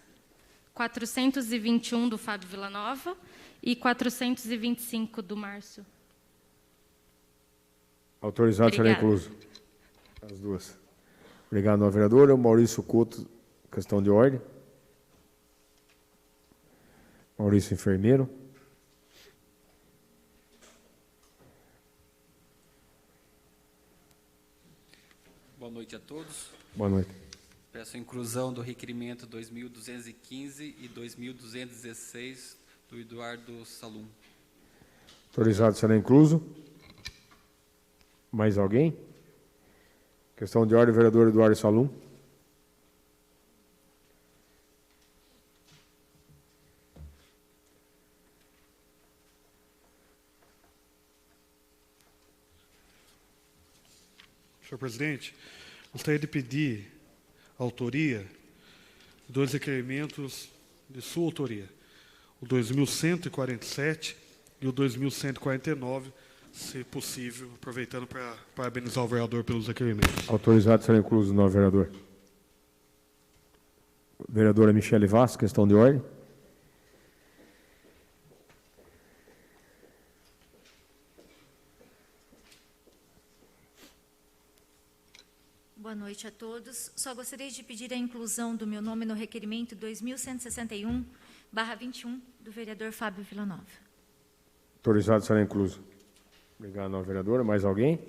F: 421 do Fábio Villanova e 425 do Márcio.
A: Autorizado será
F: Obrigada.
A: incluso. As duas. Obrigado, nova vereadora. Maurício Couto, questão de ordem. Maurício, enfermeiro.
G: todos.
A: Boa noite.
G: Peço a inclusão do requerimento 2.215 e 2.216 do Eduardo Salum.
A: Autorizado será incluso. Mais alguém? Questão de ordem, vereador Eduardo Salum.
H: Senhor presidente, gostaria de pedir a autoria de dois requerimentos de sua autoria, o 2147 e o 2149, se possível, aproveitando para parabenizar o vereador pelos requerimentos.
A: Autorizado será incluso, não, vereador. Vereadora Michele Vaz, questão de ordem.
I: Boa noite a todos. Só gostaria de pedir a inclusão do meu nome no requerimento 2161/21 do vereador Fábio Villanova.
A: Autorizado será incluso. Obrigado, não, vereadora. Mais alguém?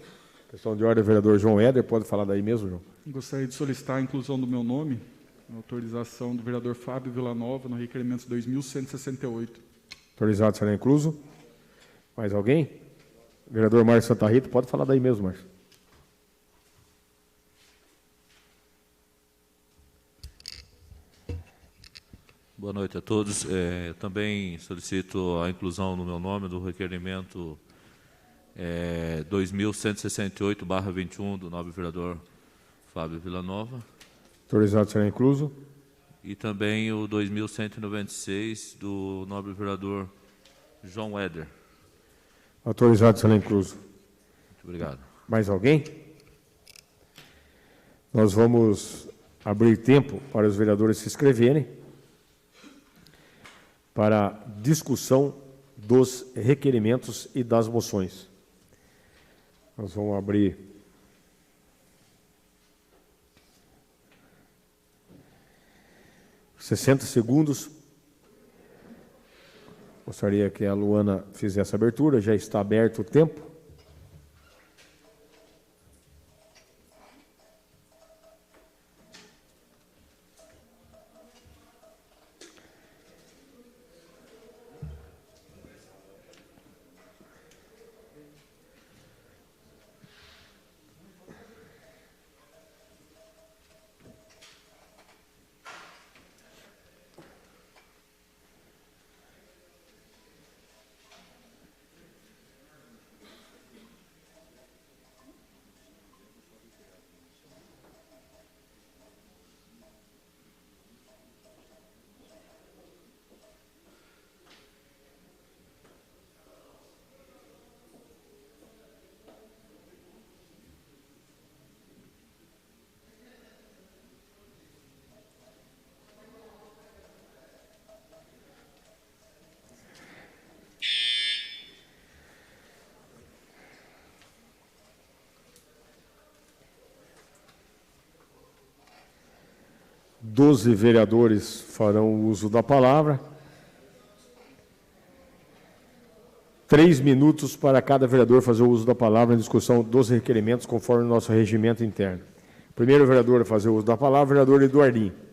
A: Questão de ordem, vereador João Éder. Pode falar daí mesmo, João?
B: Gostaria de solicitar a inclusão do meu nome, a autorização do vereador Fábio Villanova no requerimento 2168.
A: Autorizado será incluso. Mais alguém? Vereador Márcio Santa Rita. Pode falar daí mesmo, Márcio.
J: Boa noite a todos. Também solicito a inclusão no meu nome do requerimento 2168/21 do nobre vereador Fábio Villanova.
A: Autorizado será incluso.
J: E também o 2196 do nobre vereador João Éder.
A: Autorizado será incluso.
J: Muito obrigado.
A: Mais alguém? Nós vamos abrir tempo para os vereadores se inscreverem para discussão dos requerimentos e das moções. Nós vamos abrir 60 segundos. Gostaria que a Luana fizesse a abertura, já está aberto o tempo. Doze vereadores farão uso da palavra. 3 minutos para cada vereador fazer o uso da palavra em discussão dos requerimentos, conforme o nosso regimento interno. Primeiro vereador a fazer o uso da palavra, vereador Eduardinho.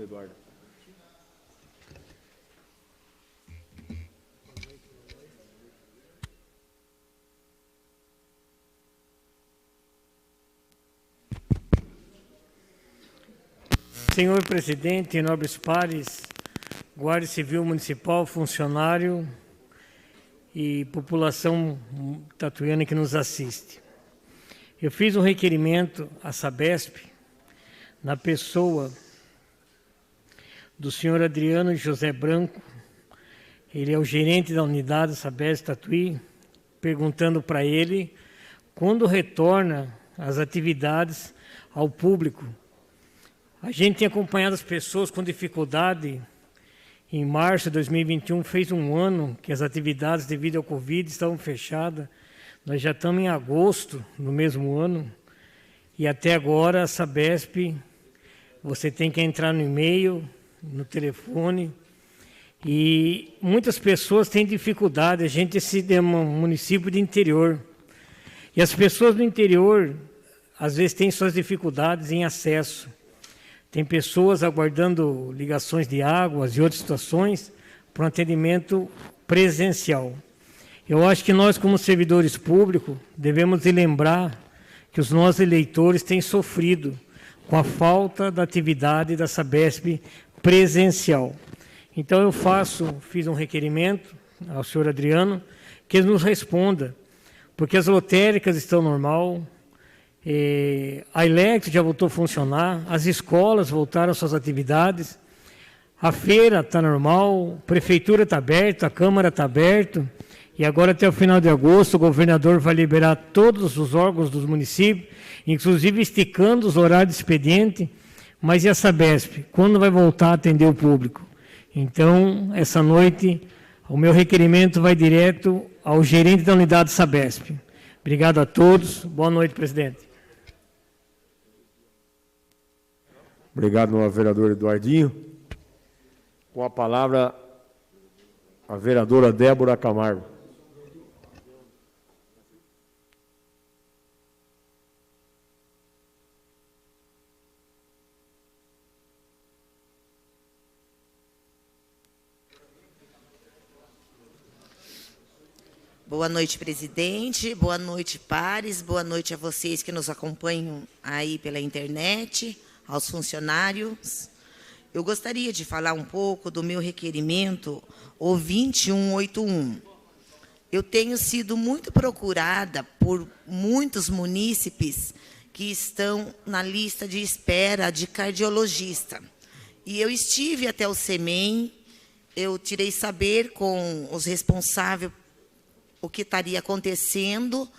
A: Eduardo.
K: Senhor presidente, nobres pares, Guarda Civil Municipal, funcionário e população tatuiana que nos assiste. Eu fiz um requerimento à Sabesp, na pessoa do senhor Adriano José Branco, ele é o gerente da unidade Sabesp Tatuí, perguntando para ele quando retorna as atividades ao público. A gente tem acompanhado as pessoas com dificuldade. Em março de 2021, fez um ano que as atividades devido ao Covid estavam fechadas. Nós já estamos em agosto do mesmo ano. E até agora a Sabesp, você tem que entrar no e-mail, no telefone. E muitas pessoas têm dificuldade. A gente é um município de interior. E as pessoas do interior, às vezes, têm suas dificuldades em acesso. Tem pessoas aguardando ligações de águas e outras situações para um atendimento presencial. Eu acho que nós, como servidores públicos, devemos lembrar que os nossos eleitores têm sofrido com a falta da atividade da Sabesp presencial. Então, eu fiz um requerimento ao senhor Adriano, que ele nos responda, porque as lotéricas estão normal, a Electro já voltou a funcionar, as escolas voltaram às suas atividades, a feira está normal, a prefeitura está aberta, a Câmara está aberta, e agora até o final de agosto o governador vai liberar todos os órgãos dos municípios, inclusive esticando os horários de expediente. Mas e a Sabesp? Quando vai voltar a atender o público? Então, essa noite, o meu requerimento vai direto ao gerente da unidade Sabesp. Obrigado a todos. Boa noite, presidente.
A: Obrigado ao vereador Eduardinho. Com a palavra, a vereadora Débora Camargo.
D: Boa noite, presidente. Boa noite, pares. Boa noite a vocês que nos acompanham aí pela internet, aos funcionários. Eu gostaria de falar um pouco do meu requerimento, o 2181. Eu tenho sido muito procurada por muitos munícipes que estão na lista de espera de cardiologista. E eu estive até o CEMEM, eu tirei saber com os responsáveis o que estaria acontecendo.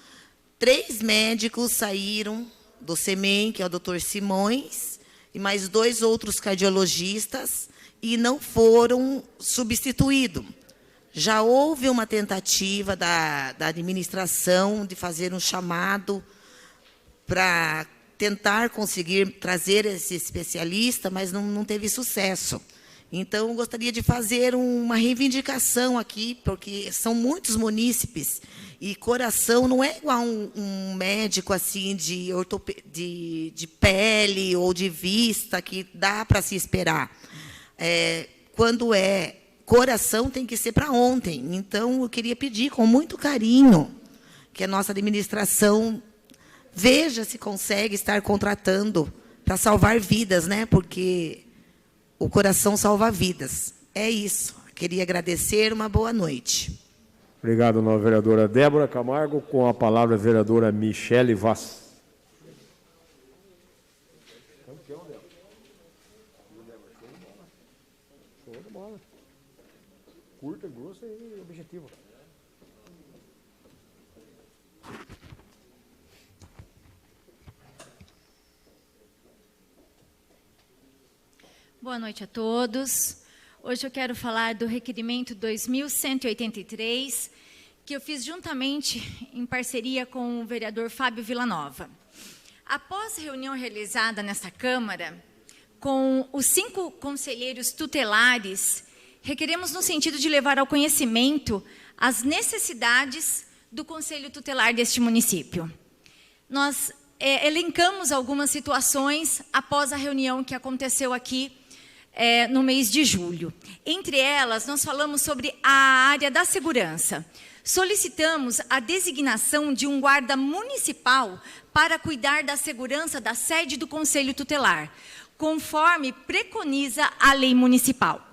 D: 3 médicos saíram do CEMEM, que é o Dr. Simões, e mais 2 outros cardiologistas, e não foram substituídos. Já houve uma tentativa da administração de fazer um chamado para tentar conseguir trazer esse especialista, mas não teve sucesso. Então, eu gostaria de fazer uma reivindicação aqui, porque são muitos munícipes, e coração não é igual um médico assim de pele ou de vista, que dá para se esperar. Quando é coração, tem que ser para ontem. Então, eu queria pedir com muito carinho que a nossa administração veja se consegue estar contratando para salvar vidas, né? Porque o coração salva vidas. É isso. Queria agradecer. Uma boa noite.
A: Obrigado, nova vereadora Débora Camargo. Com a palavra, a vereadora Michele Vaz. Show de bola. Curta, grossa e objetiva.
I: Boa noite a todos. Hoje eu quero falar do requerimento 2183, que eu fiz juntamente em parceria com o vereador Fábio Villanova. Após a reunião realizada nesta Câmara, com os 5 conselheiros tutelares, requeremos no sentido de levar ao conhecimento as necessidades do Conselho Tutelar deste município. Nós elencamos algumas situações após a reunião que aconteceu aqui no mês de julho. Entre elas, nós falamos sobre a área da segurança. Solicitamos a designação de um guarda municipal para cuidar da segurança da sede do Conselho Tutelar, conforme preconiza a lei municipal.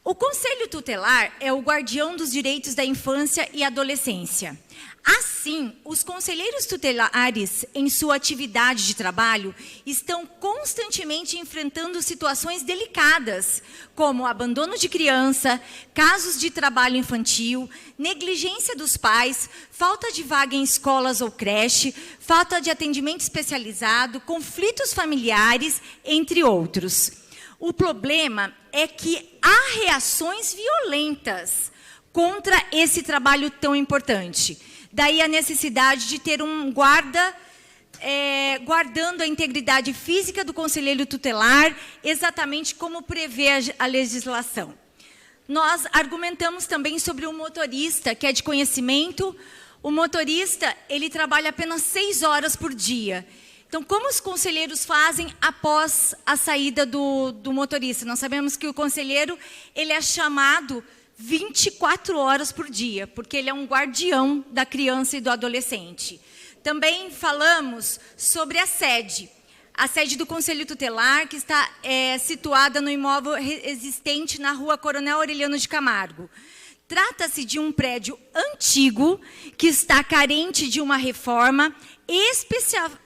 I: O Conselho Tutelar é o guardião dos direitos da infância e adolescência. Assim, os conselheiros tutelares, em sua atividade de trabalho, estão constantemente enfrentando situações delicadas, como abandono de criança, casos de trabalho infantil, negligência dos pais, falta de vaga em escolas ou creche, falta de atendimento especializado, conflitos familiares, entre outros. O problema é que há reações violentas contra esse trabalho tão importante. Daí a necessidade de ter um guarda guardando a integridade física do conselheiro tutelar, exatamente como prevê a legislação. Nós argumentamos também sobre o motorista, que é de conhecimento. O motorista, ele trabalha apenas 6 horas por dia. Então, como os conselheiros fazem após a saída do motorista? Nós sabemos que o conselheiro, ele é chamado 24 horas por dia, porque ele é um guardião da criança e do adolescente. Também falamos sobre a sede do Conselho Tutelar, que está situada no imóvel existente na Rua Coronel Aureliano de Camargo. Trata-se de um prédio antigo que está carente de uma reforma,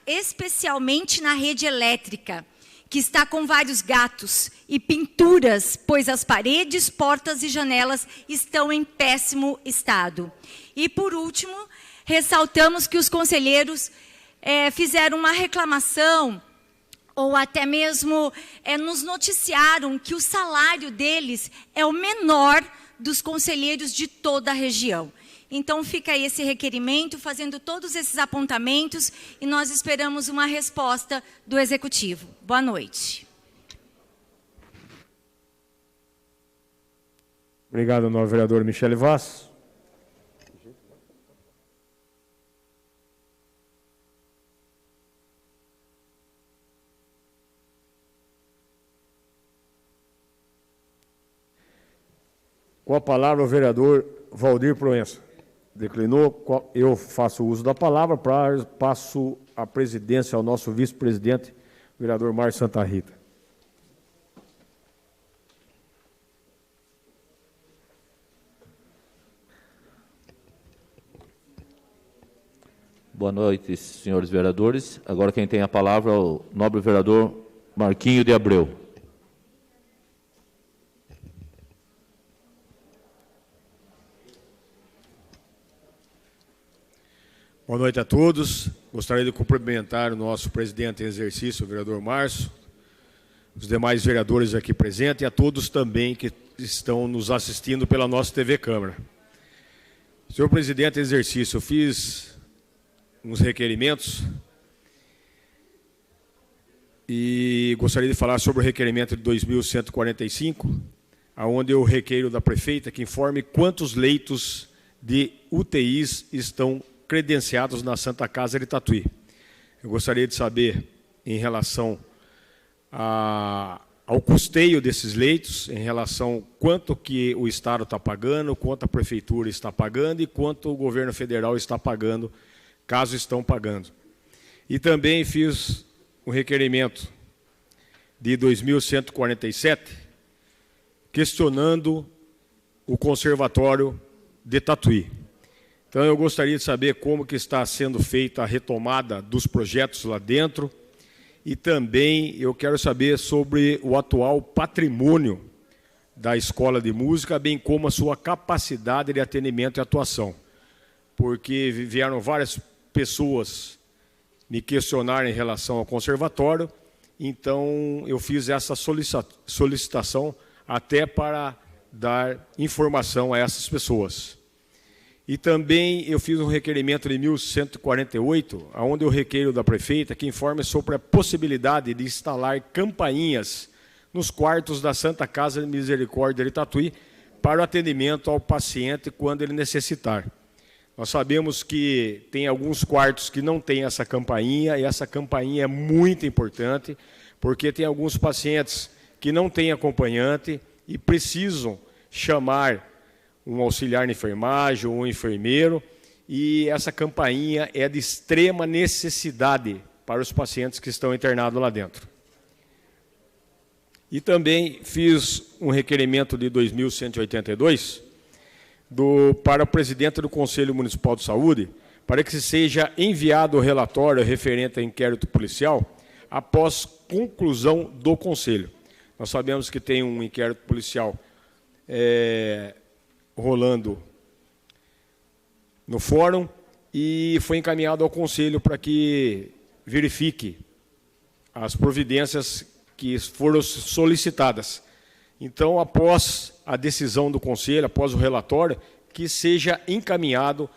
I: especialmente na rede elétrica, que está com vários gatos e pinturas, pois as paredes, portas e janelas estão em péssimo estado. E, por último, ressaltamos que os conselheiros fizeram uma reclamação, ou até mesmo nos noticiaram que o salário deles é o menor dos conselheiros de toda a região. Então, fica aí esse requerimento, fazendo todos esses apontamentos, e nós esperamos uma resposta do Executivo. Boa noite.
A: Obrigado, novo vereador Michele Vaz. Com a palavra o vereador Valdir Proença. Declinou, eu faço uso da palavra, passo a presidência ao nosso vice-presidente, vereador Márcio Santa Rita.
J: Boa noite, senhores vereadores. Agora quem tem a palavra é o nobre vereador Marquinho de Abreu.
A: Boa noite a todos. Gostaria de cumprimentar o nosso presidente em exercício, o vereador Márcio, os demais vereadores aqui presentes e a todos também que estão nos assistindo pela nossa TV Câmara. Senhor presidente em exercício, eu fiz uns requerimentos e gostaria de falar sobre o requerimento de 2145, onde eu requeiro da prefeita que informe quantos leitos de UTIs estão credenciados na Santa Casa de Tatuí. Eu gostaria de saber, em relação ao custeio desses leitos, em relação quanto que o Estado está pagando, quanto a Prefeitura está pagando e quanto o governo federal está pagando, caso estão pagando. E também fiz um requerimento de 2147, questionando o Conservatório de Tatuí. Então, eu gostaria de saber como que está sendo feita a retomada dos projetos lá dentro e também eu quero saber sobre o atual patrimônio da Escola de Música, bem como a sua capacidade de atendimento e atuação. Porque vieram várias pessoas me questionar em relação ao conservatório, então eu fiz essa solicitação até para dar informação a essas pessoas. E também eu fiz um requerimento de 1148, onde eu requeiro da prefeita que informe sobre a possibilidade de instalar campainhas nos quartos da Santa Casa de Misericórdia de Tatuí para o atendimento ao paciente quando ele necessitar. Nós sabemos que tem alguns quartos que não tem essa campainha, e essa campainha é muito importante, porque tem alguns pacientes que não têm acompanhante e precisam chamar um auxiliar de enfermagem ou um enfermeiro, e essa campainha é de extrema necessidade para os pacientes que estão internados lá dentro. E também fiz um requerimento de 2182 para o presidente do Conselho Municipal de Saúde, para que seja enviado o relatório referente ao inquérito policial após conclusão do Conselho. Nós sabemos que tem um inquérito policial rolando no fórum e foi encaminhado ao Conselho para que verifique as providências que foram solicitadas. Então, após a decisão do Conselho, após o relatório, que seja encaminhado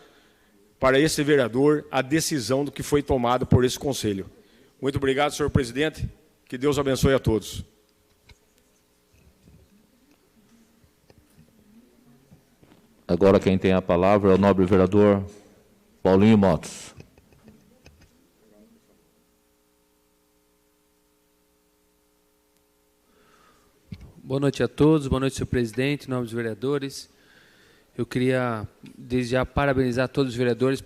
A: para esse vereador a decisão do que foi tomado por esse conselho. Muito obrigado, senhor presidente. Que Deus abençoe a todos.
J: Agora quem tem a palavra é o nobre vereador Paulinho Motos.
E: Boa noite a todos, boa noite, senhor presidente, nobres vereadores. Eu queria, desde já, parabenizar todos os vereadores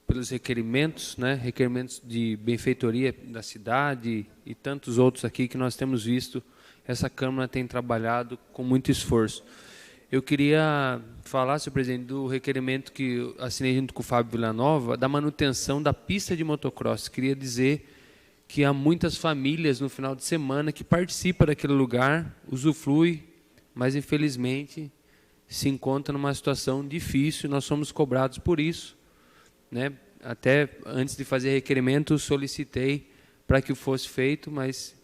E: pelos requerimentos, né, requerimentos de benfeitoria da cidade e tantos outros aqui que nós temos visto. Essa Câmara tem trabalhado com muito esforço. Eu queria falar, senhor presidente, do requerimento que eu assinei junto com o Fábio Villanova, da manutenção da pista de motocross. Queria dizer que há muitas famílias no final de semana que participam daquele lugar, usufruem, mas infelizmente se encontra numa situação difícil. Nós somos cobrados por isso, né? Até antes de fazer requerimento, solicitei para que fosse feito, mas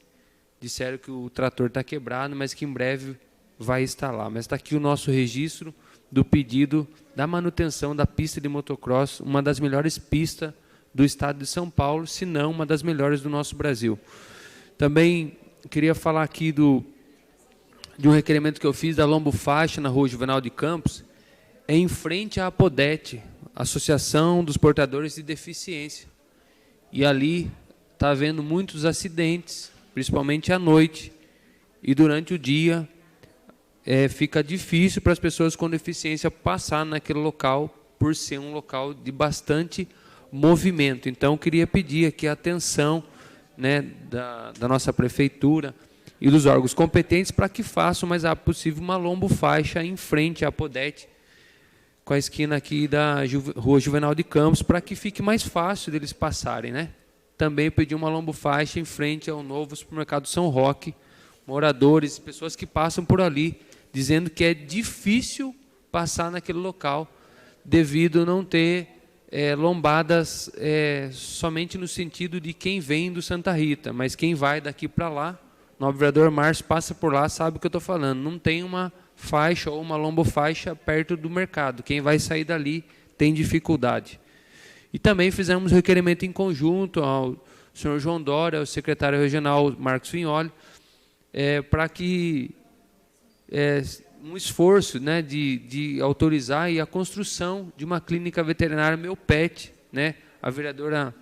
E: disseram que o trator está quebrado, mas que em breve vai estar lá. Mas está aqui o nosso registro do pedido da manutenção da pista de motocross, uma das melhores pistas do estado de São Paulo, se não uma das melhores do nosso Brasil. Também queria falar aqui de um requerimento que eu fiz da Lombo Faixa, na Rua Juvenal de Campos, em frente à APODET, Associação dos Portadores de Deficiência. E ali está havendo muitos acidentes, principalmente à noite, e durante o dia fica difícil para as pessoas com deficiência passar naquele local, por ser um local de bastante movimento. Então, eu queria pedir aqui a atenção, né, da nossa prefeitura e dos órgãos competentes para que façam o mais rápido possível uma lombo faixa em frente à APODET, com a esquina aqui da Rua Juvenal de Campos, para que fique mais fácil deles passarem, né? Também pedi uma lombo faixa em frente ao novo supermercado São Roque, moradores, pessoas que passam por ali, dizendo que é difícil passar naquele local, devido a não ter lombadas somente no sentido de quem vem do Santa Rita, mas quem vai daqui para lá, o nobre vereador Márcio passa por lá, sabe o que eu estou falando, não tem uma faixa ou uma lombofaixa perto do mercado, quem vai sair dali tem dificuldade. E também fizemos requerimento em conjunto ao senhor João Dória, ao secretário regional Marcos Vignoli, para que um esforço, né, de autorizar a construção de uma clínica veterinária Meu Pet, né? A vereadora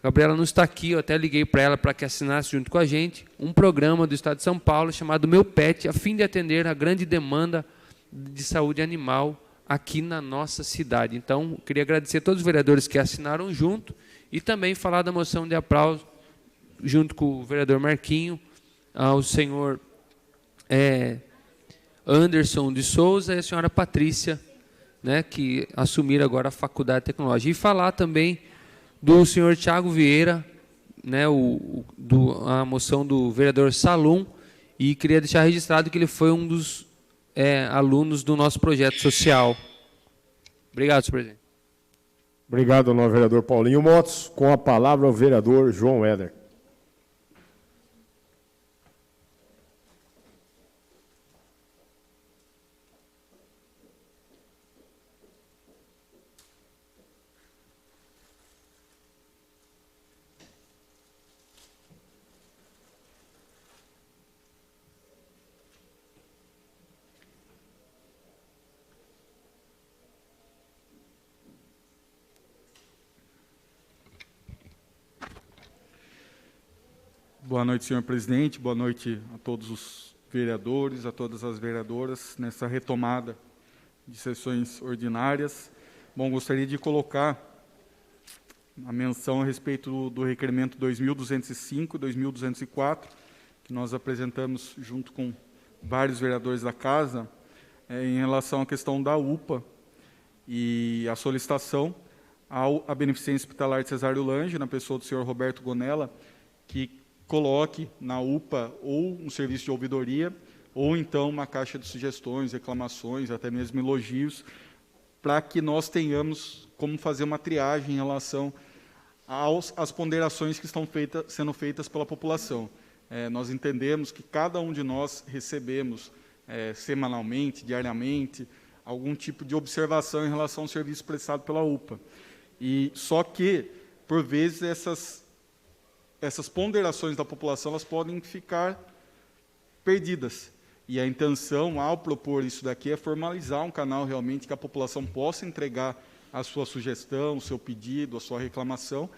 E: Gabriela não está aqui, eu até liguei para ela para que assinasse junto com a gente um programa do Estado de São Paulo chamado Meu Pet, a fim de atender a grande demanda de saúde animal aqui na nossa cidade. Então, eu queria agradecer a todos os vereadores que assinaram junto e também falar da moção de aplauso junto com o vereador Marquinho, ao senhor Anderson de Souza e a senhora Patrícia, né, que assumiram agora a Faculdade de Tecnologia. E falar também do senhor Tiago Vieira, né, a moção do vereador Salum, e queria deixar registrado que ele foi um dos alunos do nosso projeto social. Obrigado, senhor presidente.
A: Obrigado, novo vereador Paulinho Motos. Com a palavra o vereador João Éder.
B: Boa noite, senhor presidente. Boa noite a todos os vereadores, a todas as vereadoras, nessa retomada de sessões ordinárias. Bom, gostaria de colocar a menção a respeito do requerimento 2205 e 2204, que nós apresentamos junto com vários vereadores da Casa, em relação à questão da UPA e a solicitação à Beneficência Hospitalar de Cesário Lange, na pessoa do senhor Roberto Gonella, que coloque na UPA ou um serviço de ouvidoria, ou então uma caixa de sugestões, reclamações, até mesmo elogios, para que nós tenhamos como fazer uma triagem em relação às ponderações que estão sendo feitas pela população. Nós entendemos que cada um de nós recebemos semanalmente, diariamente, algum tipo de observação em relação ao serviço prestado pela UPA. E só que, por vezes, essas ponderações da população elas podem ficar perdidas. E a intenção, ao propor isso daqui, é formalizar um canal realmente que a população possa entregar a sua sugestão, o seu pedido, a sua reclamação,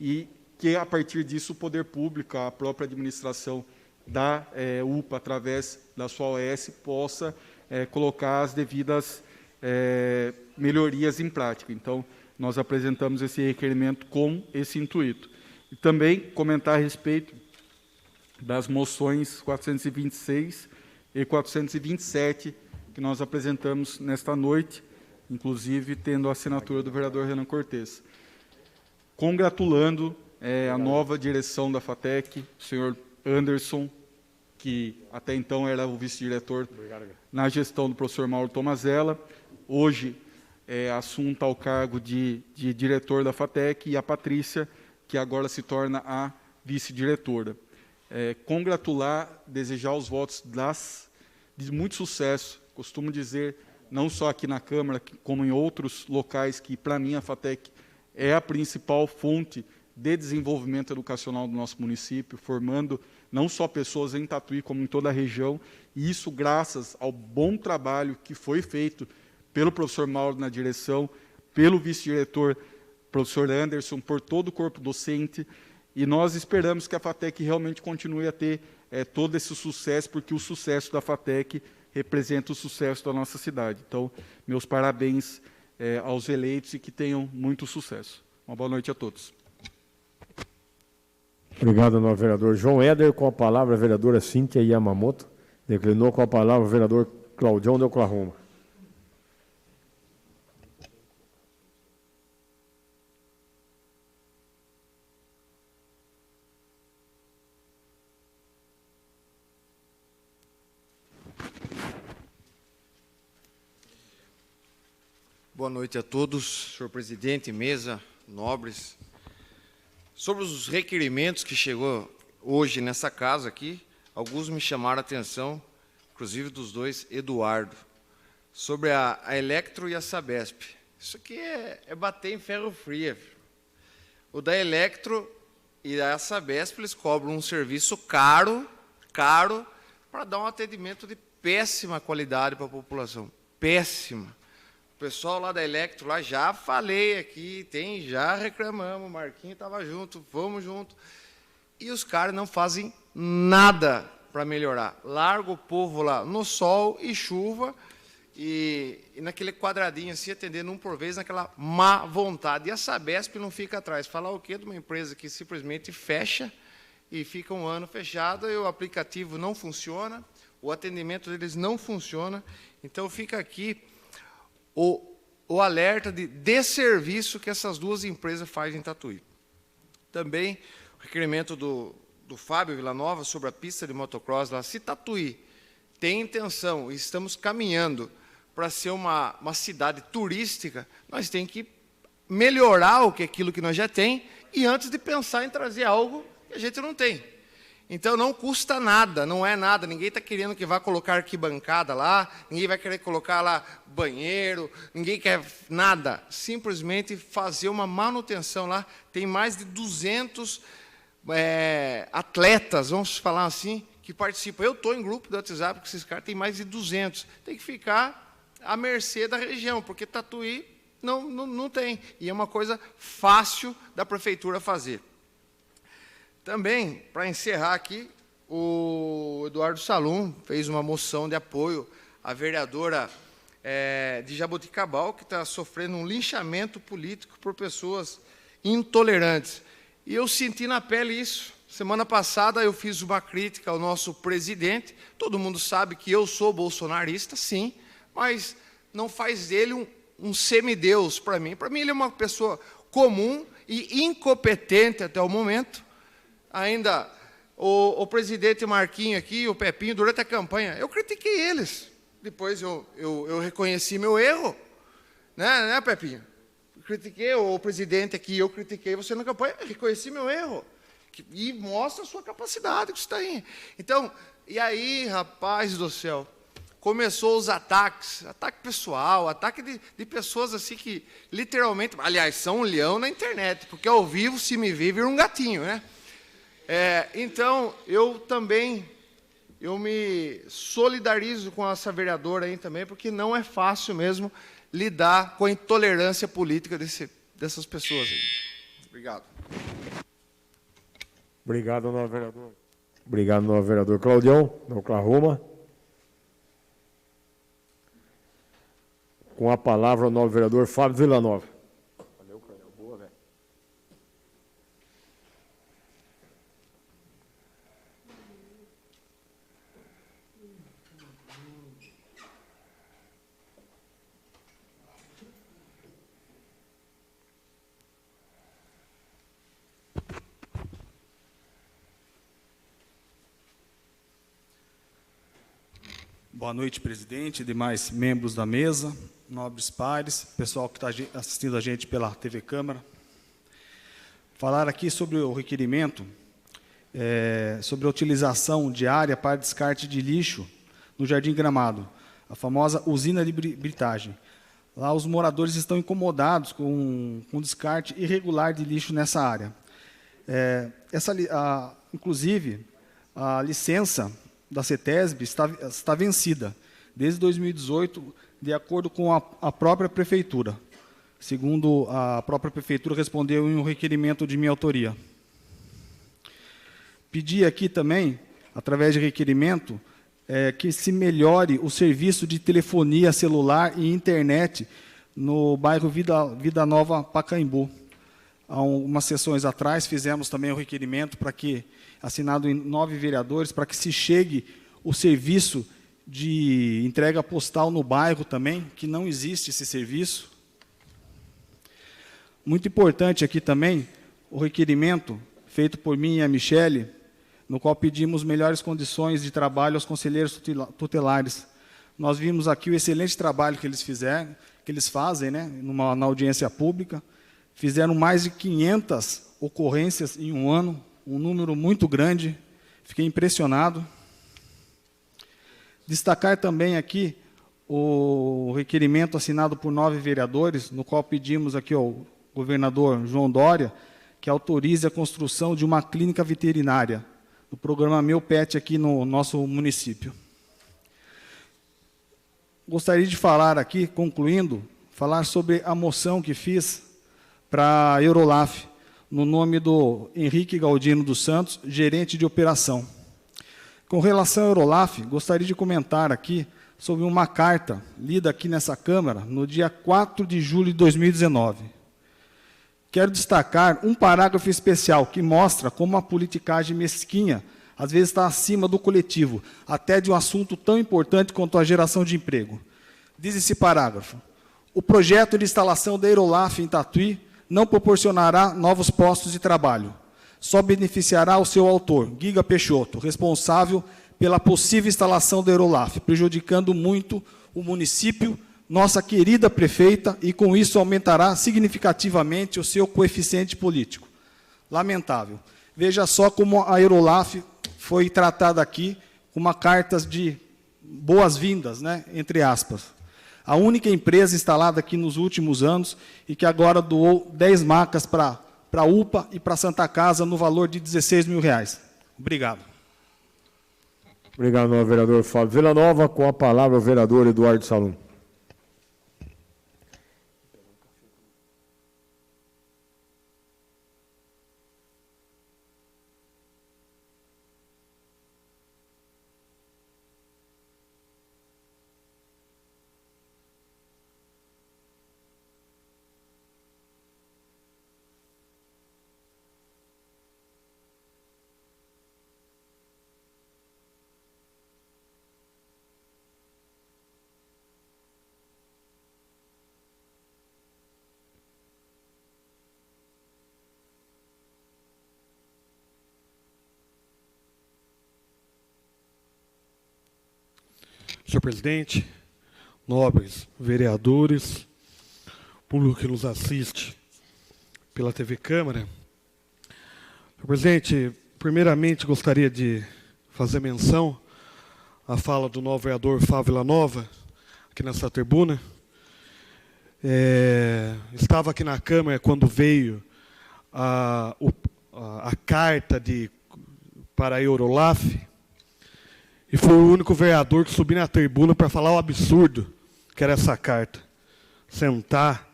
B: e que, a partir disso, o poder público, a própria administração da UPA, através da sua OS, possa colocar as devidas melhorias em prática. Então, nós apresentamos esse requerimento com esse intuito. E também comentar a respeito das moções 426 e 427, que nós apresentamos nesta noite, inclusive tendo a assinatura do vereador Renan Cortes. Congratulando a nova direção da FATEC, o senhor Anderson, que até então era o vice-diretor na gestão do professor Mauro Tomazella, hoje assunta ao cargo de diretor da FATEC, e a Patrícia, que agora se torna a vice-diretora. Congratular, desejar os votos de muito sucesso. Costumo dizer, não só aqui na Câmara, como em outros locais, que, para mim, a FATEC é a principal fonte de desenvolvimento educacional do nosso município, formando não só pessoas em Tatuí, como em toda a região, e isso graças ao bom trabalho que foi feito pelo professor Mauro na direção, pelo vice-diretor, professor Anderson, por todo o corpo docente, e nós esperamos que a FATEC realmente continue a ter todo esse sucesso, porque o sucesso da FATEC representa o sucesso da nossa cidade. Então, meus parabéns aos eleitos e que tenham muito sucesso. Uma boa noite a todos.
A: Obrigado, novo vereador João Éder. Com a palavra, a vereadora Cíntia Yamamoto. Declinou com a palavra o vereador Claudião de Oklahoma.
L: Boa noite a todos, senhor presidente, mesa, nobres. Sobre os requerimentos que chegou hoje nessa casa aqui, alguns me chamaram a atenção, inclusive dos dois, Eduardo, sobre a Electro e a Sabesp. Isso aqui é bater em ferro frio. O da Electro e a Sabesp, eles cobram um serviço caro, para dar um atendimento de péssima qualidade para a população. Péssima. O pessoal lá da Electro, lá já falei aqui, já reclamamos, o Marquinhos estava junto, vamos junto. E os caras não fazem nada para melhorar. Larga o povo lá no sol e chuva, e naquele quadradinho assim, atendendo um por vez, naquela má vontade. E a Sabesp não fica atrás. Falar o quê de uma empresa que simplesmente fecha e fica um ano fechada, e o aplicativo não funciona, o atendimento deles não funciona. Então, fica aqui o alerta de desserviço que essas duas empresas fazem em Tatuí. Também o requerimento do Fábio Villanova sobre a pista de motocross lá. Se Tatuí tem intenção, e estamos caminhando para ser uma cidade turística, nós temos que melhorar aquilo que nós já tem, e antes de pensar em trazer algo que a gente não tem. Então, não custa nada, não é nada. Ninguém está querendo que vá colocar arquibancada lá, ninguém vai querer colocar lá banheiro, ninguém quer nada. Simplesmente fazer uma manutenção lá. Tem mais de 200 atletas, vamos falar assim, que participam. Eu estou em grupo do WhatsApp com esses caras, tem mais de 200. Tem que ficar à mercê da região, porque Tatuí não tem. E é uma coisa fácil da prefeitura fazer. Também, para encerrar aqui, o Eduardo Salum fez uma moção de apoio à vereadora de Jaboticabal, que está sofrendo um linchamento político por pessoas intolerantes. E eu senti na pele isso. Semana passada eu fiz uma crítica ao nosso presidente. Todo mundo sabe que eu sou bolsonarista, sim, mas não faz dele um semideus para mim. Para mim ele é uma pessoa comum e incompetente até o momento. Ainda o presidente Marquinhos aqui, o Pepinho, durante a campanha, eu critiquei eles. Depois eu reconheci meu erro. Né, Pepinho? Critiquei o presidente aqui, eu critiquei você na campanha, reconheci meu erro. E mostra a sua capacidade que você está aí. Então, e aí, rapaz do céu, começou os ataque pessoal, ataque de pessoas assim que, literalmente, aliás, são um leão na internet, porque ao vivo, se me vir, vira um gatinho, né? Então, eu me solidarizo com essa vereadora aí também, porque não é fácil mesmo lidar com a intolerância política dessas pessoas aí. Obrigado.
A: Obrigado, novo vereador. Obrigado, novo vereador Claudião, da Oklahoma. Com a palavra, o novo vereador Fábio Villanova. Valeu, Coronel. Boa, velho.
M: Boa noite, presidente e demais membros da mesa, nobres pares, pessoal que está assistindo a gente pela TV Câmara. Falar aqui sobre o requerimento, sobre a utilização de área para descarte de lixo no Jardim Gramado, a famosa usina de britagem. Lá os moradores estão incomodados com descarte irregular de lixo nessa área. Inclusive, a licença da CETESB está vencida desde 2018, de acordo com a própria Prefeitura. Segundo a própria Prefeitura, respondeu em um requerimento de minha autoria. Pedi aqui também, através de requerimento, que se melhore o serviço de telefonia celular e internet no bairro Vida Nova, Pacaembu. Há umas sessões atrás, fizemos também o requerimento para que, assinado em 9 vereadores, para que se chegue o serviço de entrega postal no bairro também, que não existe esse serviço. Muito importante aqui também, o requerimento feito por mim e a Michele, no qual pedimos melhores condições de trabalho aos conselheiros tutelares. Nós vimos aqui o excelente trabalho que eles fazem, né, na audiência pública. Fizeram mais de 500 ocorrências em um ano, um número muito grande, fiquei impressionado. Destacar também aqui o requerimento assinado por 9 vereadores, no qual pedimos aqui ao governador João Dória que autorize a construção de uma clínica veterinária, do programa Meu Pet aqui no nosso município. Gostaria de falar aqui, concluindo, falar sobre a moção que fiz para a Eurolaf, no nome do Henrique Galdino dos Santos, gerente de operação. Com relação à Eurolaf, gostaria de comentar aqui sobre uma carta lida aqui nessa Câmara no dia 4 de julho de 2019. Quero destacar um parágrafo especial que mostra como a politicagem mesquinha às vezes está acima do coletivo, até de um assunto tão importante quanto a geração de emprego. Diz esse parágrafo: o projeto de instalação da Eurolaf em Tatuí não proporcionará novos postos de trabalho. Só beneficiará o seu autor, Giga Peixoto, responsável pela possível instalação da Eurolaf, prejudicando muito o município, nossa querida prefeita, e com isso aumentará significativamente o seu coeficiente político. Lamentável. Veja só como a Eurolaf foi tratada aqui com uma carta de boas-vindas, né, entre aspas. A única empresa instalada aqui nos últimos anos e que agora doou 10 macas para a UPA e para a Santa Casa no valor de R$16 mil. Obrigado.
A: Obrigado, vereador Fábio Villanova. Com a palavra, o vereador Eduardo Salum.
H: Senhor presidente, nobres vereadores, público que nos assiste pela TV Câmara. Senhor presidente, primeiramente gostaria de fazer menção a fala do novo vereador Fábio Villanova, aqui nessa tribuna. Estava aqui na Câmara quando veio a carta para a Eurolaf, e foi o único vereador que subiu na tribuna para falar o absurdo que era essa carta. Sentar,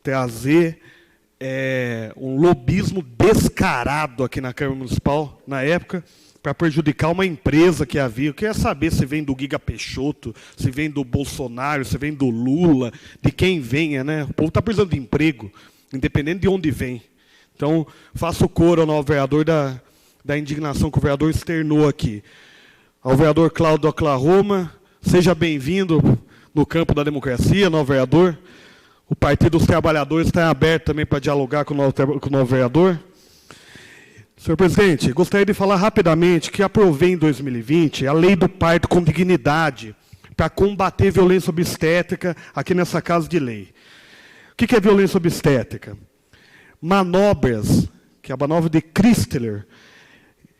H: trazer um lobismo descarado aqui na Câmara Municipal, na época, para prejudicar uma empresa que havia. Eu queria saber se vem do Giga Peixoto, se vem do Bolsonaro, se vem do Lula, de quem venha, né? O povo está precisando de emprego, independente de onde vem. Então, faço coro ao novo vereador da indignação que o vereador externou aqui. Ao vereador Cláudio do Oklahoma, seja bem-vindo no campo da democracia, novo vereador. O Partido dos Trabalhadores está aberto também para dialogar com o novo vereador. Senhor presidente, gostaria de falar rapidamente que aprovei em 2020 a Lei do Parto com Dignidade para combater violência obstétrica aqui nessa Casa de Lei. O que é violência obstétrica? Manobras, que é a manobra de Christler,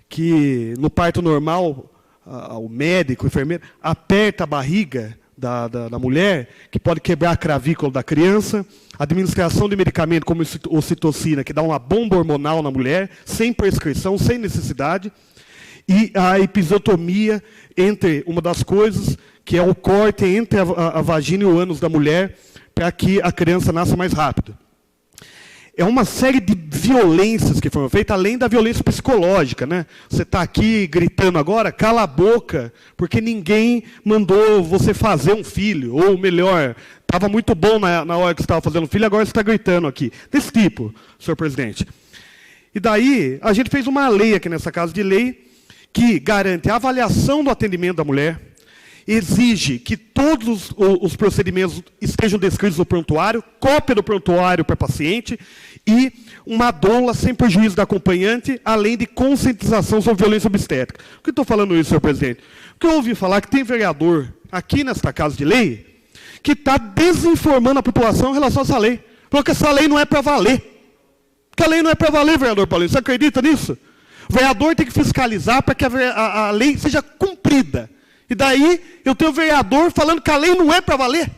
H: que no parto normal o médico, o enfermeiro, aperta a barriga da mulher, que pode quebrar a cravícula da criança, administração de medicamento como ocitocina, que dá uma bomba hormonal na mulher, sem prescrição, sem necessidade, e a episiotomia, entre uma das coisas, que é o corte entre a vagina e o ânus da mulher, para que a criança nasça mais rápido. É uma série de violências que foram feitas, além da violência psicológica, né? Você está aqui gritando agora, cala a boca, porque ninguém mandou você fazer um filho. Ou melhor, estava muito bom na hora que você estava fazendo um filho, agora você está gritando aqui. Desse tipo, senhor presidente. E daí, a gente fez uma lei aqui nessa Casa de Lei, que garante a avaliação do atendimento da mulher, exige que todos os procedimentos estejam descritos no prontuário, cópia do prontuário para paciente e uma doula sem prejuízo da acompanhante, além de conscientização sobre violência obstétrica. Por que estou falando isso, senhor presidente? Porque eu ouvi falar que tem vereador aqui nesta Casa de Lei que está desinformando a população em relação a essa lei. Falou que essa lei não é para valer. Que a lei não é para valer, vereador Paulinho. Você acredita nisso? O vereador tem que fiscalizar para que a lei seja cumprida. E daí eu tenho o vereador falando que a lei não é para valer.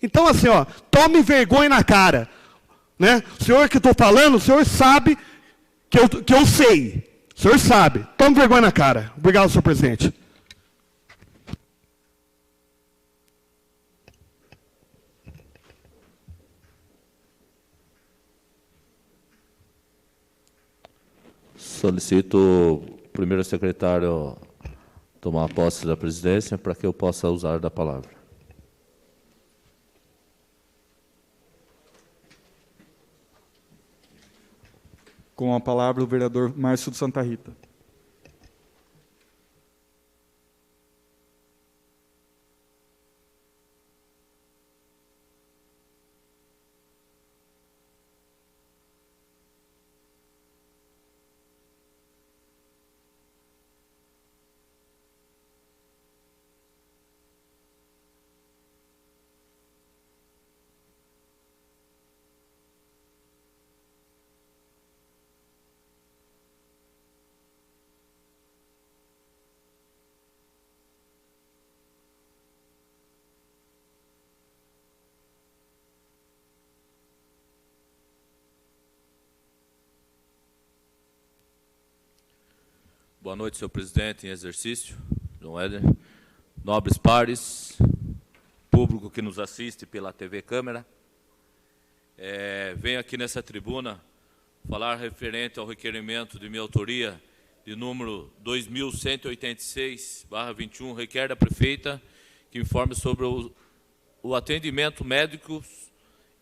H: Então, assim, ó, tome vergonha na cara. Né? O senhor que estou falando, o senhor sabe que eu sei. O senhor sabe. Tome vergonha na cara. Obrigado, senhor presidente.
J: Solicito o primeiro secretário tomar posse da presidência para que eu possa usar da palavra.
B: Com a palavra o vereador Márcio de Santa Rita.
J: Boa noite, senhor presidente em exercício, João Éder, nobres pares, público que nos assiste pela TV Câmara. Venho aqui nessa tribuna falar referente ao requerimento de minha autoria de número 2186/21, requer da prefeita que informe sobre o atendimento médico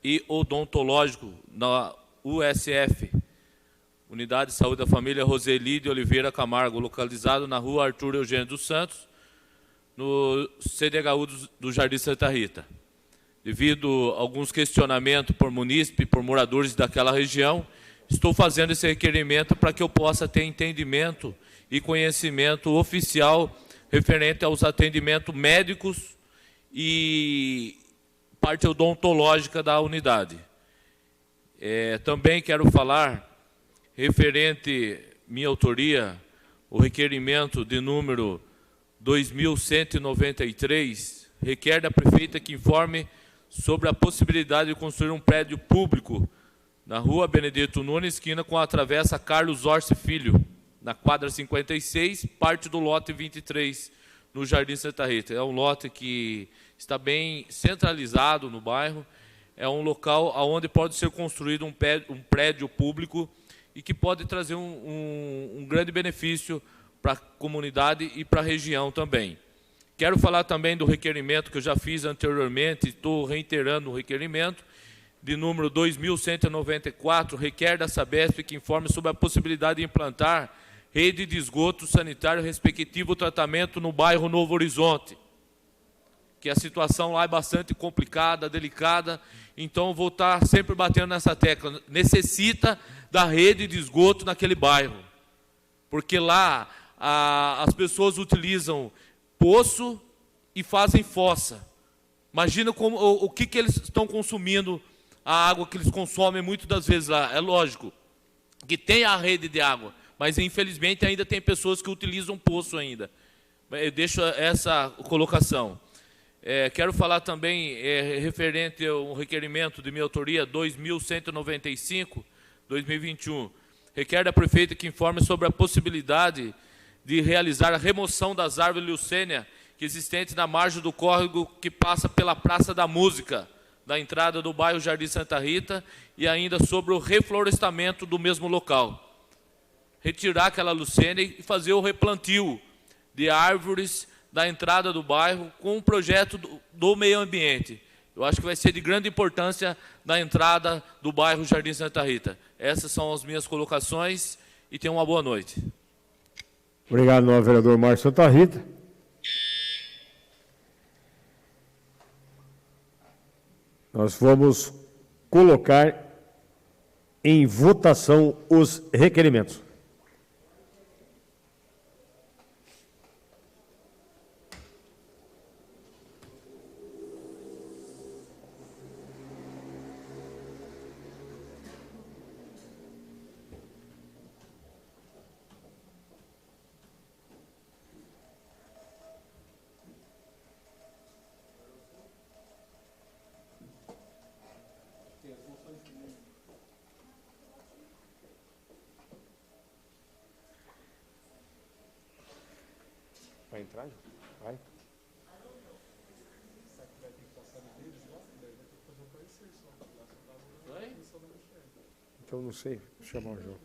J: e odontológico na USF, Unidade de Saúde da Família Roseli de Oliveira Camargo, localizado na rua Arthur Eugênio dos Santos, no CDHU do Jardim Santa Rita. Devido a alguns questionamentos por munícipe, por moradores daquela região, estou fazendo esse requerimento para que eu possa ter entendimento e conhecimento oficial referente aos atendimentos médicos e parte odontológica da unidade. Também quero falar referente minha autoria, o requerimento de número 2193 requer da prefeita que informe sobre a possibilidade de construir um prédio público na Rua Benedito Nunes, esquina com a travessa Carlos Orsi Filho, na quadra 56, parte do lote 23, no Jardim Santa Rita. É um lote que está bem centralizado no bairro, é um local onde pode ser construído um prédio público e que pode trazer um grande benefício para a comunidade e para a região também. Quero falar também do requerimento que eu já fiz anteriormente, estou reiterando o requerimento, de número 2194, requer da Sabesp que informe sobre a possibilidade de implantar rede de esgoto sanitário respectivo tratamento no bairro Novo Horizonte, que a situação lá é bastante complicada, delicada, então vou estar sempre batendo nessa tecla. Necessita da rede de esgoto naquele bairro, porque lá as pessoas utilizam poço e fazem fossa. Imagina o que eles estão consumindo, a água que eles consomem muitas das vezes lá. É lógico que tem a rede de água, mas infelizmente ainda tem pessoas que utilizam poço ainda. Eu deixo essa colocação. Quero falar também referente ao requerimento de minha autoria 2195/2021. Requer da prefeita que informe sobre a possibilidade de realizar a remoção das árvores leucênia existentes na margem do córrego que passa pela Praça da Música, da entrada do bairro Jardim Santa Rita, e ainda sobre o reflorestamento do mesmo local. Retirar aquela leucênia e fazer o replantio de árvores da entrada do bairro com um projeto do meio ambiente. Eu acho que vai ser de grande importância na entrada do bairro Jardim Santa Rita. Essas são as minhas colocações e tenham uma boa noite.
A: Obrigado, novo vereador Márcio Santa Rita. Nós vamos colocar em votação os requerimentos. Vai entrar? Vai. Então não sei, vou chamar o jogo.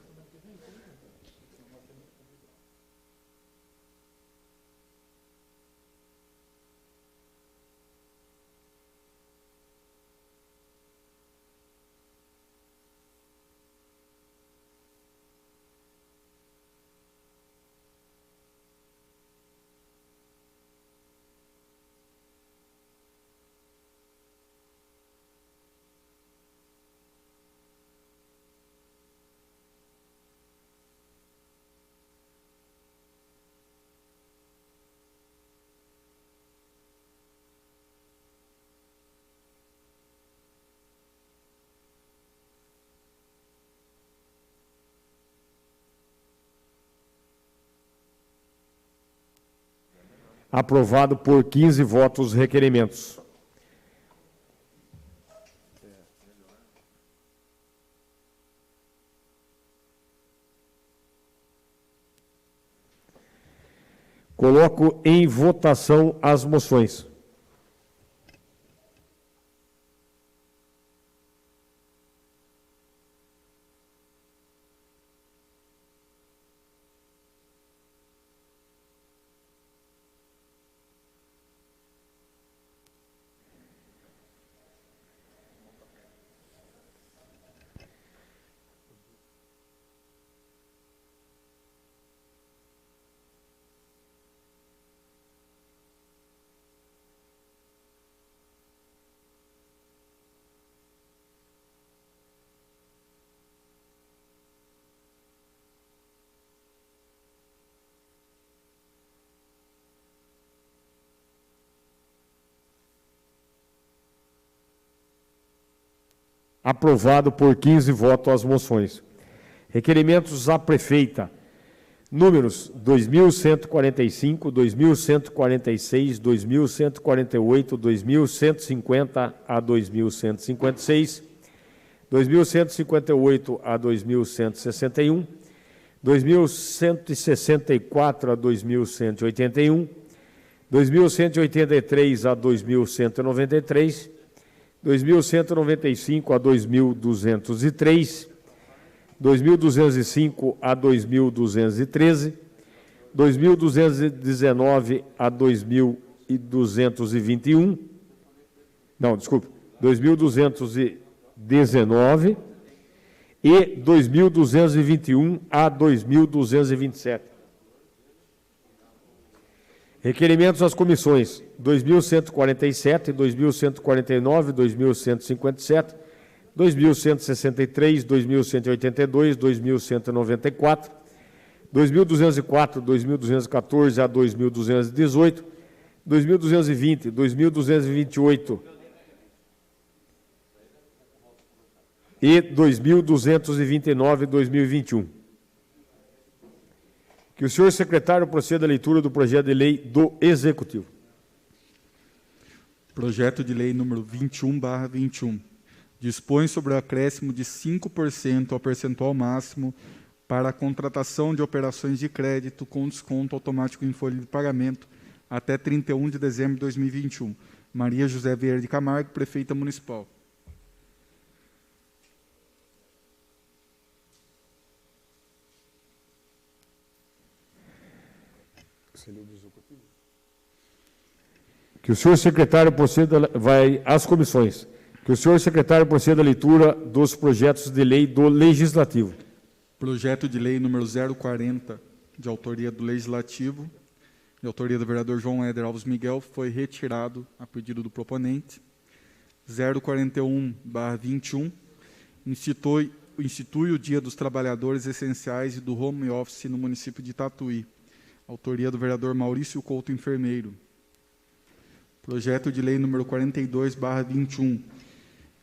A: Aprovado por 15 votos requerimentos. Coloco em votação as moções. Aprovado por 15 votos as moções. Requerimentos à prefeita. números 2145, 2146, 2148, 2150 a 2156, 2158 a 2161, 2164 a 2181, 2183 a 2193, 2195 a 2203, 2205 a 2213, 2219 a 2221, não, desculpe, 2219 e 2221 a 2227. Requerimentos às comissões 2147, 2149, 2157, 2163, 2182, 2194, 2204, 2214 a 2218, 2220, 2228 e 2229 2021. Que o senhor secretário proceda à leitura do projeto de lei do Executivo.
B: Projeto de lei número 21/21. Dispõe sobre o acréscimo de 5% ao percentual máximo para a contratação de operações de crédito com desconto automático em folha de pagamento até 31 de dezembro de 2021. Maria José Vieira de Camargo, Prefeita Municipal.
A: Que o senhor secretário proceda, vai às comissões. Que o senhor secretário proceda à leitura dos projetos de lei do Legislativo.
B: Projeto de lei número 040, de autoria do Legislativo, de autoria do vereador João Éder Alves Miguel, foi retirado a pedido do proponente. 041/21, institui o Dia dos Trabalhadores Essenciais e do Home Office no município de Tatuí. Autoria do vereador Maurício Couto, enfermeiro. Projeto de lei número 42/21.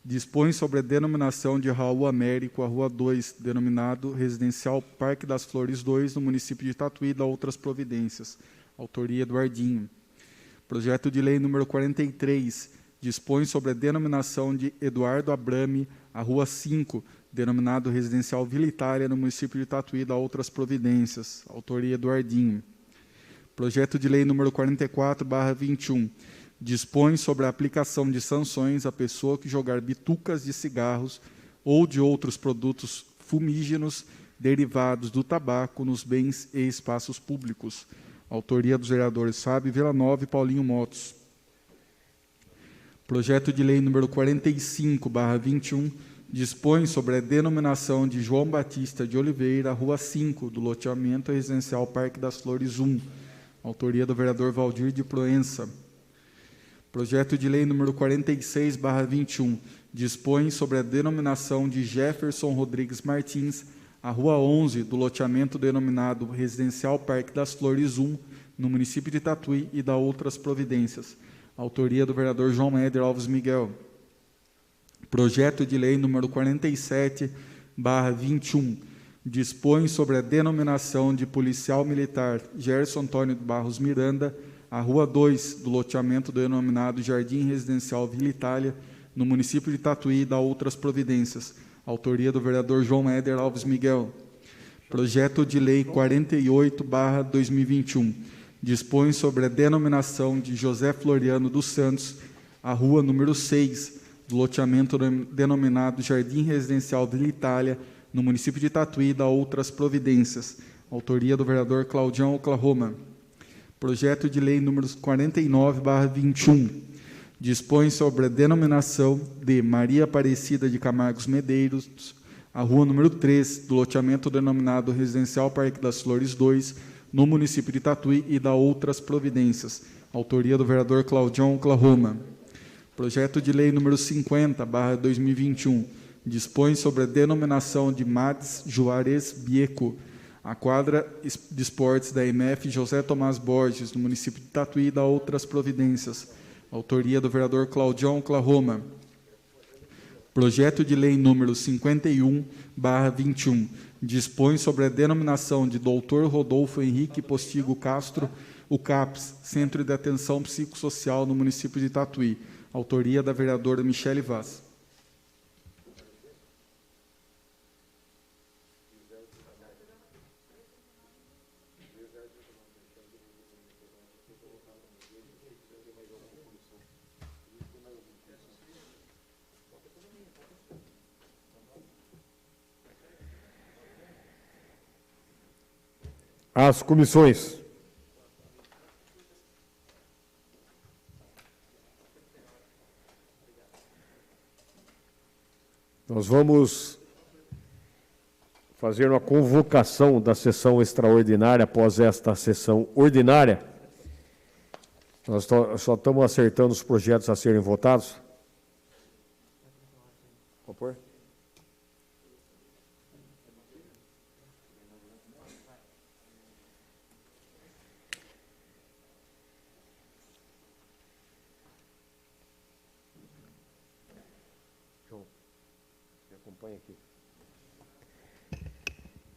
B: Dispõe sobre a denominação de Raul Américo, a Rua 2, denominado Residencial Parque das Flores 2, no município de Tatuí, e da outras providências. Autoria Eduardinho. Projeto de lei número 43. Dispõe sobre a denominação de Eduardo Abrame, a Rua 5, denominado Residencial Vila Itália, no município de Tatuí, e da outras providências. Autoria Eduardinho. Projeto de lei número 44/21. Dispõe sobre a aplicação de sanções à pessoa que jogar bitucas de cigarros ou de outros produtos fumígenos derivados do tabaco nos bens e espaços públicos. Autoria dos vereadores Fábio Villanova e Paulinho Motos. Projeto de lei número 45/21. Dispõe sobre a denominação de João Batista de Oliveira, Rua 5, do loteamento residencial Parque das Flores 1. Autoria do vereador Valdir de Proença. Projeto de lei número 46/21. Dispõe sobre a denominação de Jefferson Rodrigues Martins, a Rua 11, do loteamento denominado Residencial Parque das Flores 1, no município de Tatuí, e da outras providências. Autoria do vereador João Éder Alves Miguel. Projeto de lei número 47/21. Dispõe sobre a denominação de policial militar Gerson Antônio de Barros Miranda, a Rua 2, do loteamento denominado Jardim Residencial Vila Itália, no município de Tatuí, e da outras providências. Autoria do vereador João Éder Alves Miguel. Projeto de lei 48/2021. Dispõe sobre a denominação de José Floriano dos Santos, a Rua número 6, do loteamento denominado Jardim Residencial Vila Itália, no município de Tatuí, e da outras providências. Autoria do vereador Claudião Oklahoma. Projeto de lei número 49/21. Dispõe sobre a denominação de Maria Aparecida de Camargos Medeiros, a Rua número 3, do loteamento denominado Residencial Parque das Flores 2, no município de Tatuí, e da outras providências. Autoria do vereador Claudião Oklahoma. Projeto de lei número 50/2021. Dispõe sobre a denominação de Mads Juarez Bieco, a quadra de esportes da MF José Tomás Borges, no município de Tatuí, e da outras providências. Autoria do vereador Claudião Oklahoma. Projeto de Lei número 51/21 dispõe sobre a denominação de Dr. Rodolfo Henrique Postigo Castro, o CAPS, Centro de Atenção Psicossocial no município de Tatuí. Autoria da vereadora Michele Vaz.
A: As comissões. Nós vamos fazer uma convocação da sessão extraordinária após esta sessão ordinária. Nós só estamos acertando os projetos a serem votados. Pode pôr?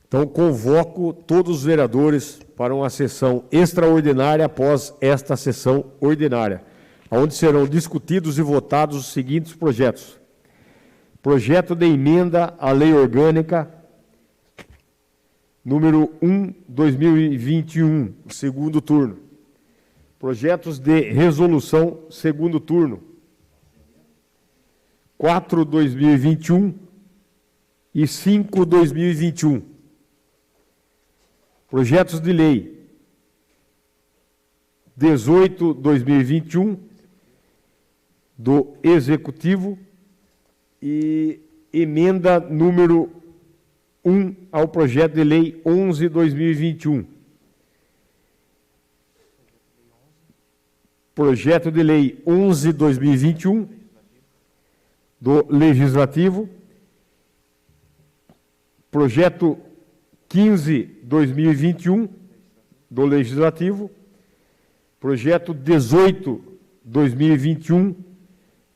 A: Então, convoco todos os vereadores para uma sessão extraordinária após esta sessão ordinária, onde serão discutidos e votados os seguintes projetos. Projeto de emenda à Lei Orgânica número 1/2021, segundo turno. Projetos de resolução, segundo turno. 4/2021 e 5/2021. Projetos de lei 18/2021 do Executivo e emenda número 1 ao projeto de lei 11/2021. Projeto de lei 11/2021 do Legislativo. Projeto 15/2021 do Legislativo, projeto 18/2021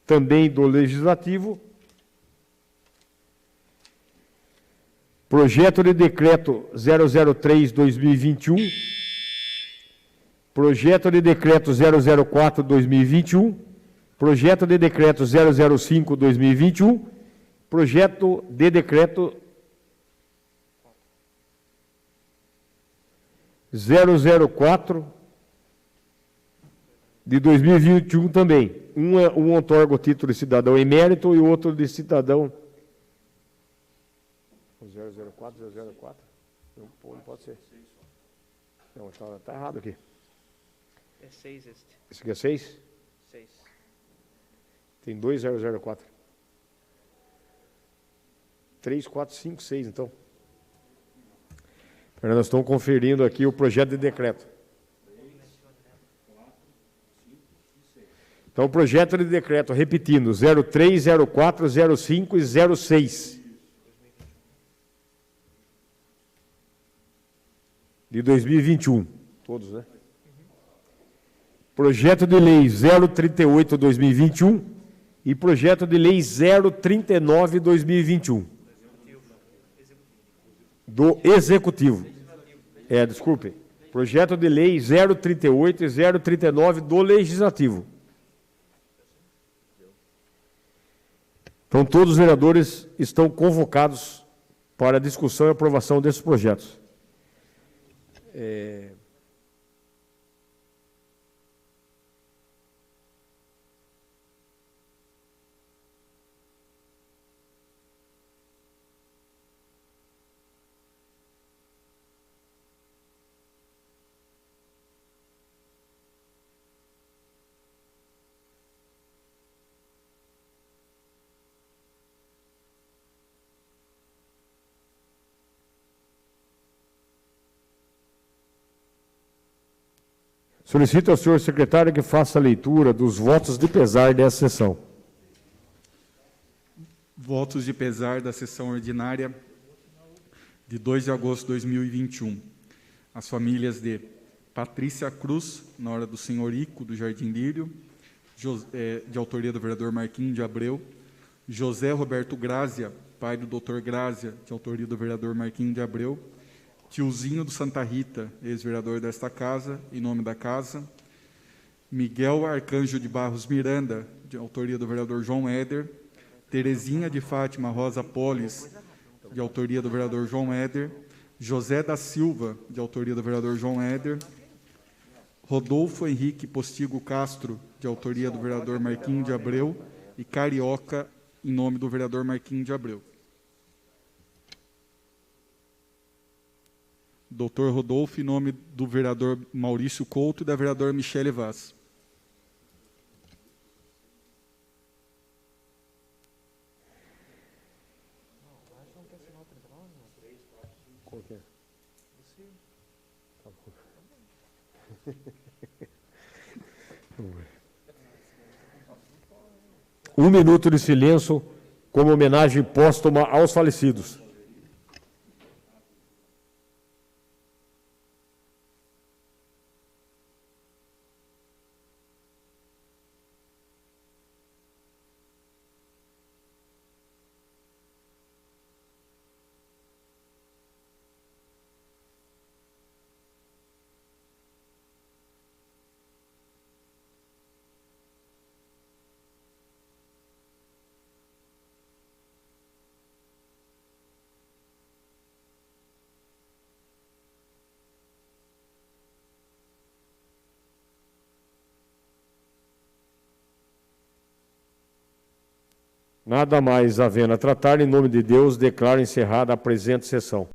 A: também do Legislativo, projeto de decreto 003/2021, projeto de decreto 004/2021, projeto de decreto 005/2021, projeto de decreto 004 de 2021 também. Um outorga o título de cidadão emérito e o outro de cidadão. 004, 004? Não pode ser. Não, está errado aqui.
N: É 6 este.
A: Esse aqui é 6?
N: 6.
A: Tem 2 004. 3, 4, 5, 6, então. Nós estamos conferindo aqui o projeto de decreto. Então, o projeto de decreto, repetindo, 03, 04, 05 e 06. De 2021. Todos, né? Projeto de lei 038/2021 e projeto de lei 039/2021. Do Executivo. Desculpe. Projeto de lei 038 e 039 do Legislativo. Então, todos os vereadores estão convocados para a discussão e aprovação desses projetos. Solicito ao senhor secretário que faça a leitura dos votos de pesar dessa sessão.
B: Votos de pesar da sessão ordinária de 2 de agosto de 2021. As famílias de Patrícia Cruz, nora do Senhorico, do Jardim Lírio, de autoria do vereador Marquinhos de Abreu, José Roberto Grazia, pai do Dr. Grazia, de autoria do vereador Marquinhos de Abreu. Tiozinho do Santa Rita, ex-vereador desta casa, em nome da casa. Miguel Arcanjo de Barros Miranda, de autoria do vereador João Éder. Terezinha de Fátima Rosa Polis, de autoria do vereador João Éder. José da Silva, de autoria do vereador João Éder. Rodolfo Henrique Postigo Castro, de autoria do vereador Marquinhos de Abreu. E Carioca, em nome do vereador Marquinhos de Abreu. Doutor Rodolfo, em nome do vereador Maurício Couto e da vereadora Michele Vaz.
A: Qual que é? Um minuto de silêncio como homenagem póstuma aos falecidos. Nada mais havendo a tratar, em nome de Deus, declaro encerrada a presente sessão.